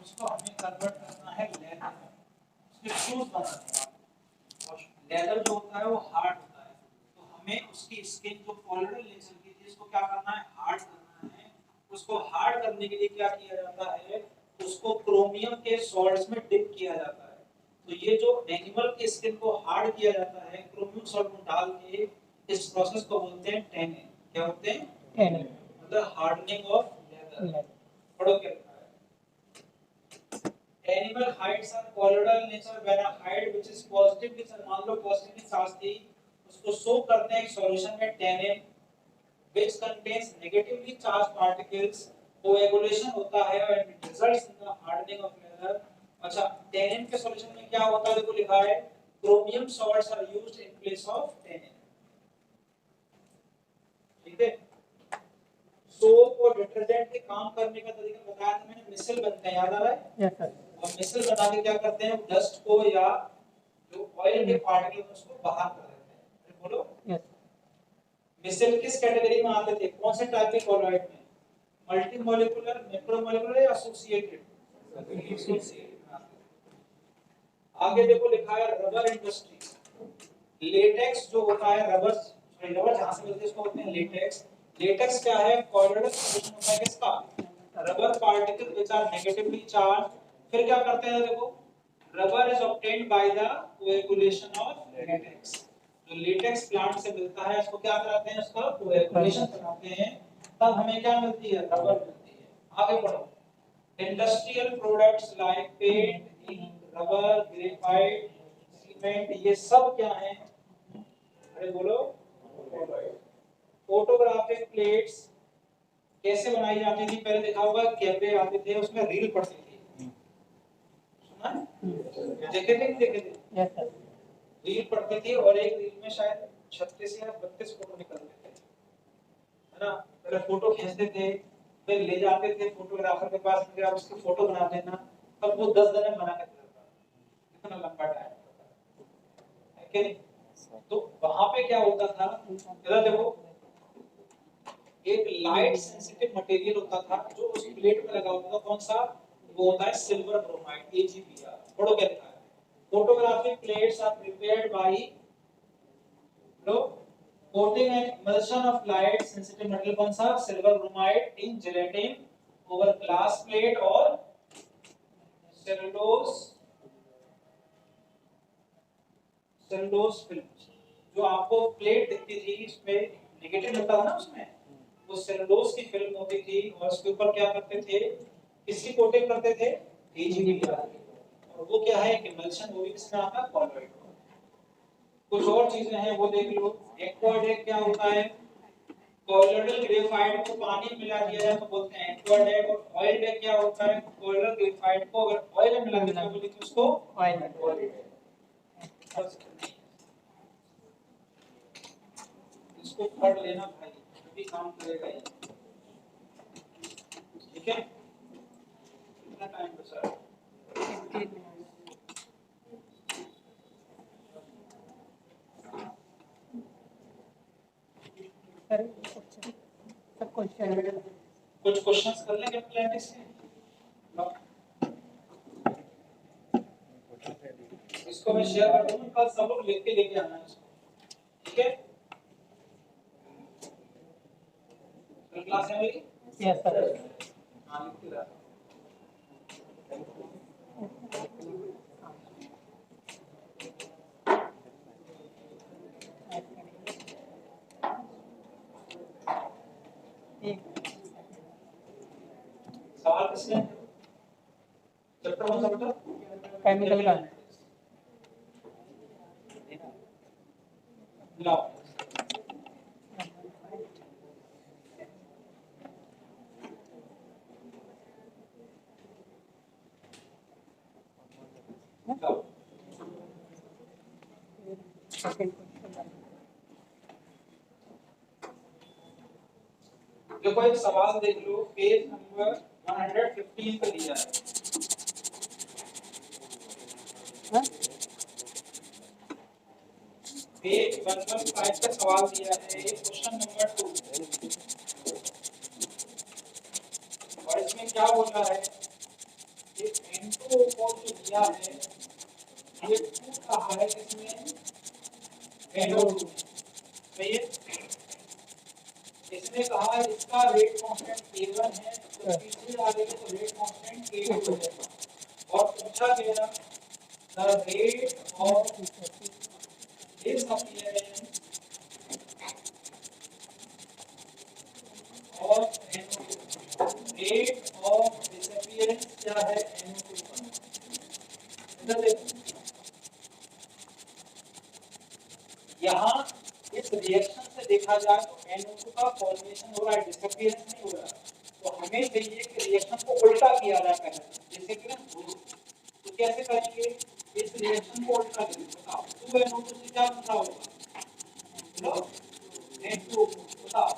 A: उसको हमें कन्वर्ट करना है लेदर में, उसके शूज बनाना है। और लेदर जो होता है वो हार्ड होता है, तो हमें उसकी स्किन जो कॉलोइडल नेचर की थी इसको क्या करना है? हार्ड करना है। उसको हार्ड करने के लिए क्या किया जाता है? उसको क्रोमियम के सॉल्ट्स में डिप किया जाता है। तो ये जो एनिमल की स्किन को हार्ड किया जाता है क्रोमियम सॉल्ट में डाल के, इस प्रोसेस को बोलते हैं टैनिंग। क्या बोलते हैं? टैनिंग, मतलब हार्डनिंग ऑफ लेदर। पढ़ो क्या लिखा है? Animal hides are colloidal nature when a hide which is positively, मान लो पॉजिटिवली चार्ज थी, उसको सोक करते हैं एक सॉल्यूशन में tannin which contains negatively charged particles, coagulation होता है और it results in the hardening of leather। अच्छा, टैनिन के सॉल्यूशन में क्या होता है? देखो लिखा है chromium salts are used in place of tannin. ठीक है, सोप और डिटर्जेंट के काम करने का तरीका बताया था मैंने, मिसल बनते हैं, याद आ रहा है? Yes sir. और मिसल बना के क्या करते हैं? डस्ट को या जो ऑयल के पार्टिकल्स उसको बाहर कर देते हैं। बोलो यस। मिसल किस कैटेगरी में आते थे? कौन से टाइप के कॉलोइड में? मल्टी मॉलिक्यूलर, मैक्रोमॉलिक्यूलर या एसोसिएटेड? आगे देखो लिखा है रबर इंडस्ट्री। लेटेक्स जो होता है रबर, सॉरी रबर जहां से मिलती है उसको बोलते हैं लेटेक्स। लेटेक्स क्या है? कॉलोइडल सॉल्यूशन होता है किसका? Rubber particle which are negatively charge. फिर क्या करते हैं? देखो rubber is obtained by the coagulation of latex. जो लेटेक्स प्लांट से मिलता है उसको क्या कराते हैं? उसका कोएगुलेशन कराते हैं, तब हमें क्या मिलती है? रबर मिलती है। आगे बढ़ो। Industrial products like paint, ink, rubber, graphite, cement, ये सब क्या है? अरे बोलो। फोटोग्राफिक प्लेट्स कैसे बनाई जाती थी? पहले देखा होगा कैमरे आते थे उसमें रील पड़ती थी, सुना है? देखे थे? देखे थे? Yes sir. रील पड़ती थी और एक रील में शायद 36 या 32 फोटो निकलते थे, है ना? पहले फोटो खींचते थे, फिर ले जाते थे फोटोग्राफर के पास, फिर आप उसकी फोटो बना देना, तब वो 10 दिन में बना के देता। कितना लंबा टाइम है कि नहीं? तो वहां पे क्या होता था? इधर देखो, एक लाइट सेंसिटिव मटेरियल होता था जो उस प्लेट में लगा होता था। कौन सा? वो होता है सिल्वर ब्रोमाइड, AgBr। पढ़ो क्या लिखा है? Photographic plates are prepared by लो coating an emulsion of light sensitive metal, कौन सा? Silver bromide, in gelatin over glass plate और सेलुलोज फिल्म। जो आपको प्लेट दिखती थी इसमें नेगेटिव होता था ना, उसमें वो सेलुलोज की फिल्म होती थी और उसके ऊपर क्या करते थे? किसकी कोटिंग करते थे? AgBr। और वो क्या है? एक इमल्शन, वो भी किसमें आता है? कॉलोइड। कुछ और चीजें हैं वो देख लो। एक्वाडेक क्या होता है? कॉलोइडल ग्रेफाइट को पानी मिला दिया जाए तो बोलते हैं एक्वाडेक। और ऑयल डेक क्या होता है? कॉलोइडल ग्रेफाइट को अगर ऑयल में मिला दिया बोले तो उसको ऑयल डेक। इसको पढ़ लेना भाई, तभी काम करेगा ये। ठीक है, कितना टाइम बचा है? 15 कुछ क्वेश्चंस कर लेंगे प्लान से। इसको मैं शेयर कर दूंगा, कल सब लोग लिख के लेके आना है इसको। ठीक है, कल क्लास है मेरी?
B: Yes sir.
A: हाँ लिखते रहा। सवाल किसने? चैप्टर कौन सा बेटा?
B: केमिकल का।
A: लाओ। लाओ। देखो एक सवाल देख लो, पेज नंबर 115 पे दिया है। पेज 115 पे सवाल दिया है, क्वेश्चन नंबर 2। और इसमें क्या बोल रहा है? ये N2O जो दिया है, ये 2 कहा है इसमें NO2। सही है? इसने कहा इसका रेट कांस्टेंट K1 है, तो पीछे डालेंगे तो रेट कांस्टेंट K2 हो जाएगा। और पूछा गया the rate of this appearance of NO2, rate of disappearance क्या है NO2 का? इधर देखो, यहाँ इस रिएक्शन से देखा जाए तो NO2 का फॉर्मेशन हो रहा है, डिसअपीयरेंस नहीं हो रहा है। तो हमें चाहिए कि रिएक्शन को उल्टा किया जाए पहले, डिसअपीयरेंस हो। तो कैसे करेंगे? इस रिएक्शन को उल्टा करेंगे। बताओ 2NO2 से क्या बन रहा होगा? लो N2O। बताओ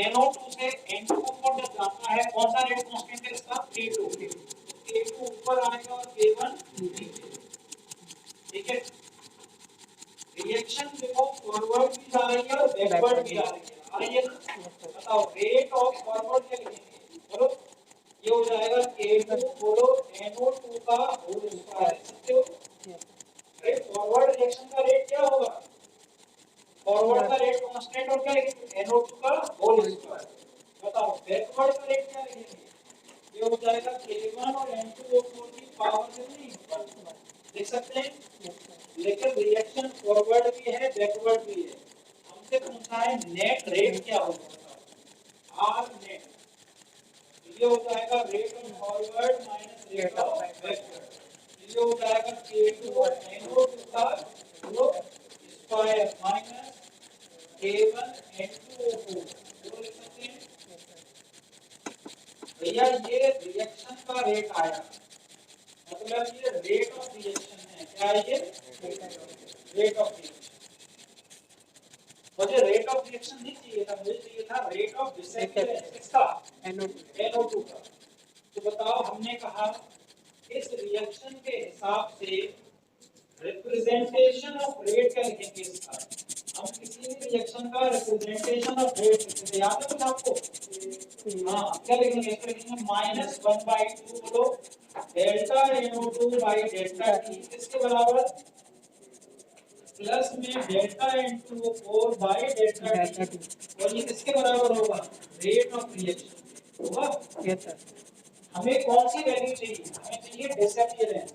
A: NO2 से N2O जब जाता है, कौन सा रेट कांस्टेंट है इसका? K2। K2 ऊपर आएगा और K1 नीचे। ठीक है? रिएक्शन देखो फॉरवर्ड भी जा रही है और बैकवर्ड भी आ रही है। आ रही है ना? बताओ रेट ऑफ फॉरवर्ड क्या लिखेंगे? बोलो। ये हो जाएगा K2 बोलो NO2 का होल स्क्वायर। समझते हो? रेट फॉरवर्ड रिएक्शन का रेट क्या होगा? फॉरवर्ड का रेट कांस्टेंट और क्या लिखेंगे? NO2 का होल स्क्वायर। बताओ बैकवर्ड का रेट क्या लिखेंगे? ये हो जाएगा K1 और N2O4 की पावर कितनी? लिख सकते हैं? लेकिन रिएक्शन फॉरवर्ड भी है, बैकवर्ड भी है। हमसे पूछा है नेट रेट क्या होगा? R net. ये हो जाएगा rate of forward minus rate of backward. ये हो जाएगा K2 NO2 का स्क्वायर माइनस K1 N2O4। वो लिख सकते हैं भैया, ये रिएक्शन का रेट आया, मतलब ये रेट ऑफ रिएक्शन है। क्या है ये? Rate of reaction. मुझे रेट ऑफ रिएक्शन नहीं चाहिए था, मुझे चाहिए था रेट ऑफ डिसअपीयरेंस। किसका? NO2 का। तो बताओ, हमने कहा इस रिएक्शन के हिसाब से रिप्रेजेंटेशन ऑफ रेट क्या लिखेंगे इसका? हम किसी भी रिएक्शन का रिप्रेजेंटेशन ऑफ रेट लिखते हैं, याद है कुछ आपको? हाँ, क्या लिखेंगे? इसको लिखेंगे -1/2 बोलो delta NO2 by delta T किसके बराबर? प्लस में delta N2O4 by delta T। और ये किसके बराबर होगा? रेट ऑफ रिएक्शन होगा। Yes sir. हमें कौन सी वैल्यू चाहिए? हमें चाहिए डिसअपीयरेंस।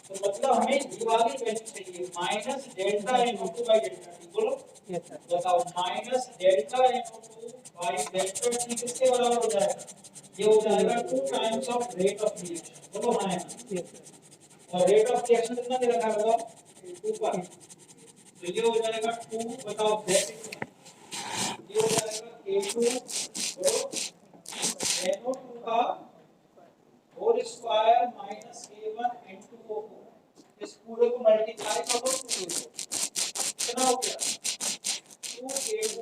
A: तो मतलब हमें ये वाली वैल्यू चाहिए minus delta NO2 by delta T। बोलो। Yes sir. बताओ minus delta NO2 by delta T किसके बराबर हो जाएगा? ये हो जाएगा 2 times of rate of reaction. बोलो माइनस। Yes sir. और रेट ऑफ रिएक्शन कितना दे रखा है बताओ? ऊपर। तो ये हो जाएगा 2, बताओ ब्रैकेट में ये हो जाएगा K2 और NO2 का whole square minus K1 N2O4। इस पूरे को मल्टीप्लाई करो 2 से। कितना हो गया? 2K2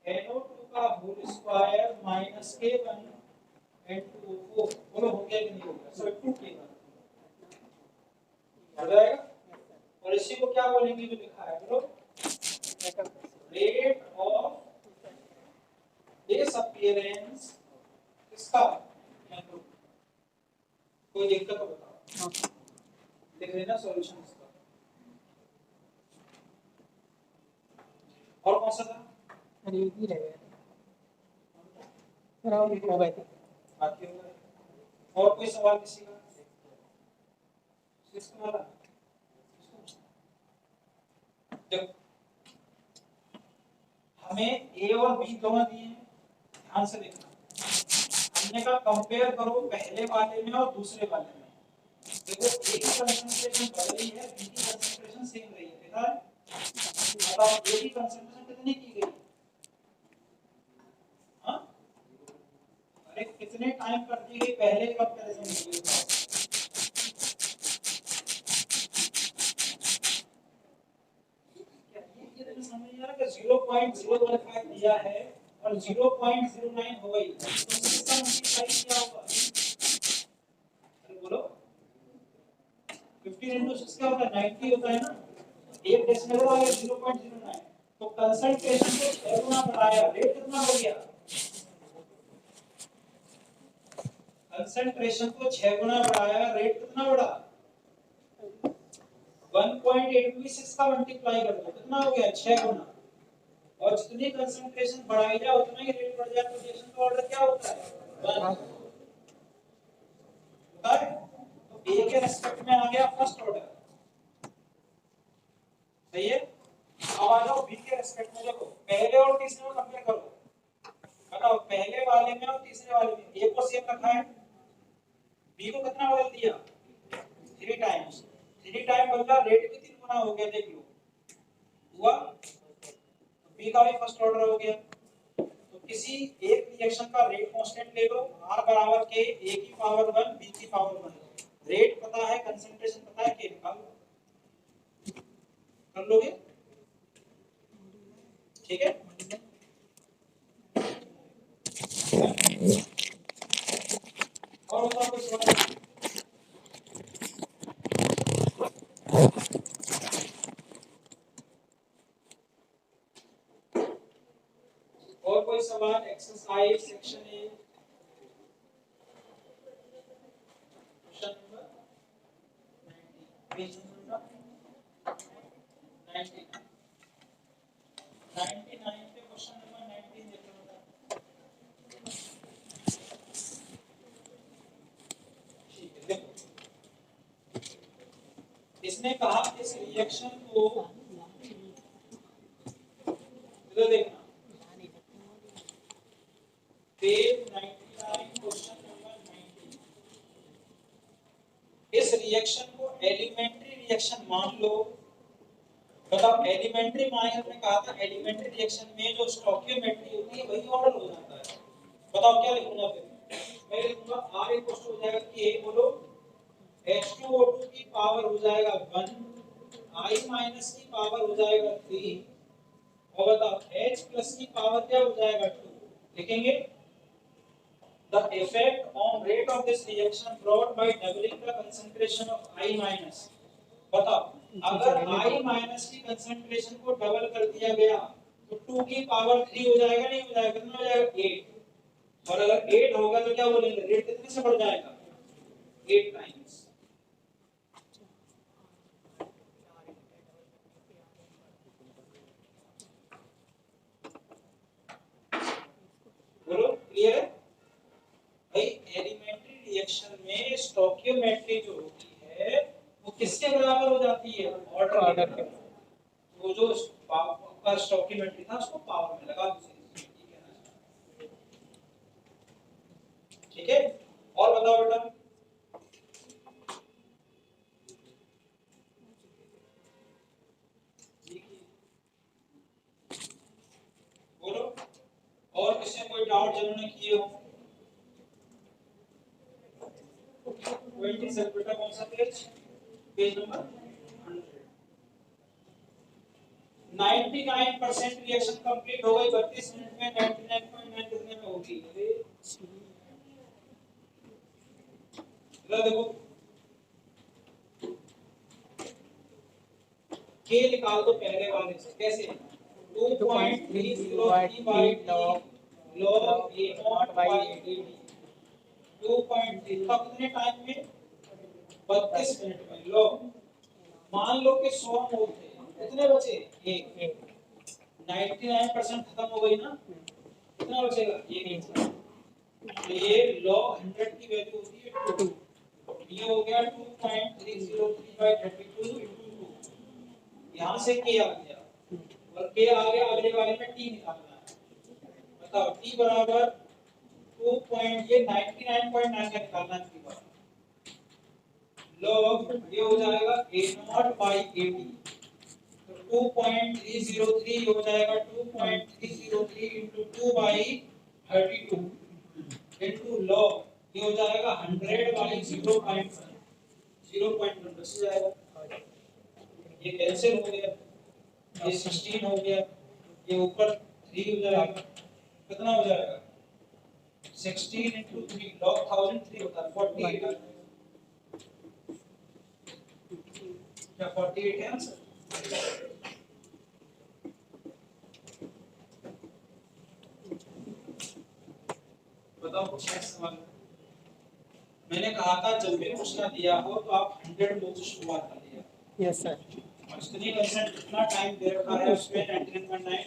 A: NO2 का whole square minus K1 N2O4। बोलो हो गया कि नहीं हो गया? सब 2K1 हो जाएगा। और इसी को क्या बोलेंगे जो लिखा है? बोलो रेट ऑफ डिसअपीयरेंस किसका? NO2। कोई दिक्कत हो बताओ? लिख लेना सॉल्यूशन इसका। और कौन सा था?
B: अरे ये ही रहेगा। हो गए थे।
A: बाकी हो गए। और कोई सवाल किसी का? सिक्स वाला देखो, हमें ए और बी दोनों दिए हैं, ध्यान से देखना। हमने कहा कंपेयर करो पहले वाले में और दूसरे वाले में। देखो ए की कंसंट्रेशन बदली है, बी की कंसंट्रेशन सेम रही है, देखा है? बताओ ए की कंसंट्रेशन कितनी की गई? हाँ, अरे कितने टाइम कर दी गई पहले कंपैरिजन में? ये समझ आ रहा है कि 0.015 दिया है और 0.09 हो गई, तो किसका मल्टीप्लाई किया होगा? अरे बोलो, 15 into 6 क्या होता है? 90 होता है ना। एक डेसिमल आ गया 0.09, तो कंसंट्रेशन को 6 गुना बढ़ाया, रेट कितना हो गया? कंसंट्रेशन को 6 गुना बढ़ाया, रेट कितना बढ़ा? 1.826 का मल्टीप्लाई कर दो, कितना हो गया? 6 गुना। और जितनी कंसंट्रेशन बढ़ाई जाए उतना ही रेट बढ़ जाए, तो रिएक्शन का ऑर्डर क्या होता है? 1 होता है। तो ए के रेस्पेक्ट में आ गया फर्स्ट ऑर्डर, सही है। अब आ जाओ बी के रेस्पेक्ट में, देखो पहले और तीसरे में कंपेयर करो। बताओ पहले वाले में और तीसरे वाले में ए को सेम रखा है, बी को कितना बदल दिया? 3 टाइम्स। 3 टाइम बदला, रेट भी 3 गुना हो गया, देख लो हुआ। बी का भी फर्स्ट ऑर्डर हो गया। तो किसी एक रिएक्शन का रेट कांस्टेंट ले लो, r बराबर के a की पावर 1 b की पावर 1। रेट पता है, कंसंट्रेशन पता है, के निकाल लो, कर लोगे? ठीक है। और बताओ कोई सवाल? और कोई सवाल? Exercise section A question number 90, page number 90, 99 पे क्वेश्चन नंबर 19 देखो। ठीक है, देखो इसने कहा इस रिएक्शन को, इधर देखना पेज 99 क्वेश्चन नंबर 19। इस रिएक्शन को एलिमेंट्री रिएक्शन मान लो। बताओ एलिमेंट्री मान, हमने कहा था एलिमेंट्री रिएक्शन में जो स्टोइकियोमेट्री होती है वही ऑर्डर हो जाता है। बताओ क्या लिखूंगा फिर? मैं लिखूंगा r इक्वल टू हो जाएगा k, बोलो H2O2 की पावर हो जाएगा 1, I माइनस की पावर हो जाएगा 3, और बताओ H प्लस की पावर क्या हो जाएगा 2। लिखेंगे the effect on rate of this reaction brought by doubling the concentration of I minus। बताओ अगर I माइनस की कंसंट्रेशन को डबल कर दिया गया तो 2 की पावर 3 हो जाएगा, नहीं हो जाएगा? कितना हो जाएगा? 8। और अगर 8 होगा तो क्या बोलेंगे? रेट कितने से बढ़ जाएगा? 8 टाइम्स। बोलो क्लियर है भाई? एलिमेंट्री रिएक्शन में स्टोइकियोमेट्री जो होती है वो किसके बराबर हो जाती है? ऑर्डर के। वो जो का स्टोइकियोमेट्री था उसको पावर में लगा दो, ठीक है। और बताओ बेटा, बोलो और किसी कोई डाउट जिन्होंने किए हो? 27 बेटा कौन सा page? Page number 99% reaction complete हो गई 32 मिनट में। 99.9 कितने में होगी? इधर देखो के निकाल दो पहले वाले से, कैसे? 2.303 bye log a0 by dt 2.3 का कितने टाइम में? 32 मिनट में। लो मान लो कि 100 मोल थे, कितने बचे? 1। 99% खत्म हो गई ना, कितना बचेगा? 1। तो ये log 100 की वैल्यू होती है 2। ये हो गया 2.303/32 into 2। यहाँ से k आ गया और k आ गया, अगले वाले में t निकालना है। बताओ t बराबर 2 पॉइंट ये 99.9 का निकालना है t बराबर log ये हो जाएगा a0/80। तो 2.303 हो जाएगा 2.303 into 2/32 into log ये हो जाएगा 100/0.1 0.1 बच जाएगा। ये कैंसिल हो गया, ये 16 हो गया, ये ऊपर 3 हो जाएगा, कितना हो जाएगा 16 into 3 log 1003 होता है 48 आ जाएगा। क्या 48 है आंसर? बताओ कुछ नेक्स्ट सवाल। मैंने कहा था जब भी प्रश्न दिया हो तो आप 100 लोग से शुरुआत करिए।
B: Yes sir.
A: और कितनी परसेंट कितना टाइम दे रखा है उसमें 99.9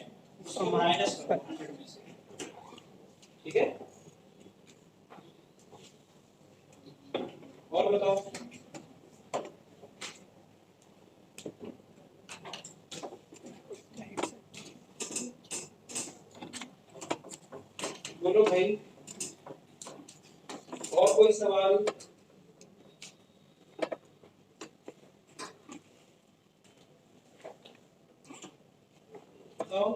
A: उसको माइनस करो 100 में से, ठीक है? और बताओ बोलो भाई, और कोई सवाल? बताओ।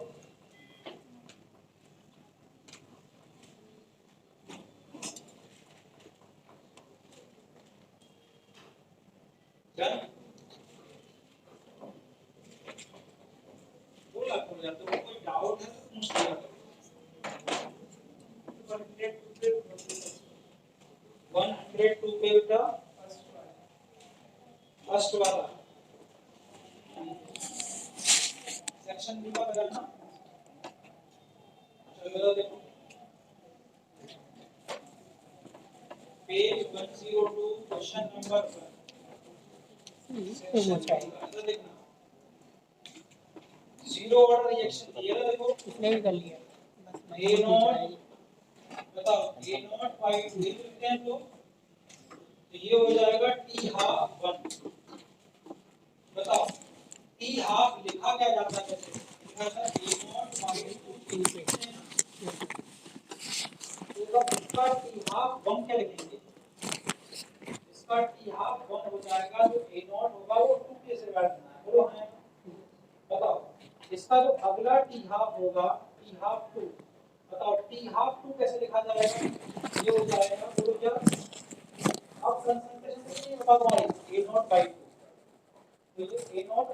A: क्या बोला तो या तो कोई डाउट है तो पूछ लिया करो। 102 पे बेटा फर्स्ट वाला सेक्शन बी का लगाना। चलो देखो पेज 102 क्वेश्चन नंबर 1 सेक्शन देखना जीरो ऑर्डर रिएक्शन दिया ना, देखो
B: इसने भी कर लिया
A: ए नॉट बताओ ए नॉट बाई 2 लिखते हैं तो ये हो जाएगा टी हाफ 1। बताओ टी हाफ लिखा क्या जाता है? कैसे लिखा था? ए नॉट बाई 2 टी तो इसका टी हाफ 1 क्या लिखेंगे? इसका टी हाफ 1 हो जाएगा, जो ए नॉट होगा वो 2 के से डिवाइड करना है। बोलो हाँ। बताओ इसका जो अगला टी हाफ होगा टी हाफ 2, बताओ टी हाफ 2 कैसे लिखा जाएगा? ये हो जाएगा, बोलो क्या? अब कंसंट्रेशन नहीं बता तुम्हारी ए नॉट बाई 2, तो ये ए नॉट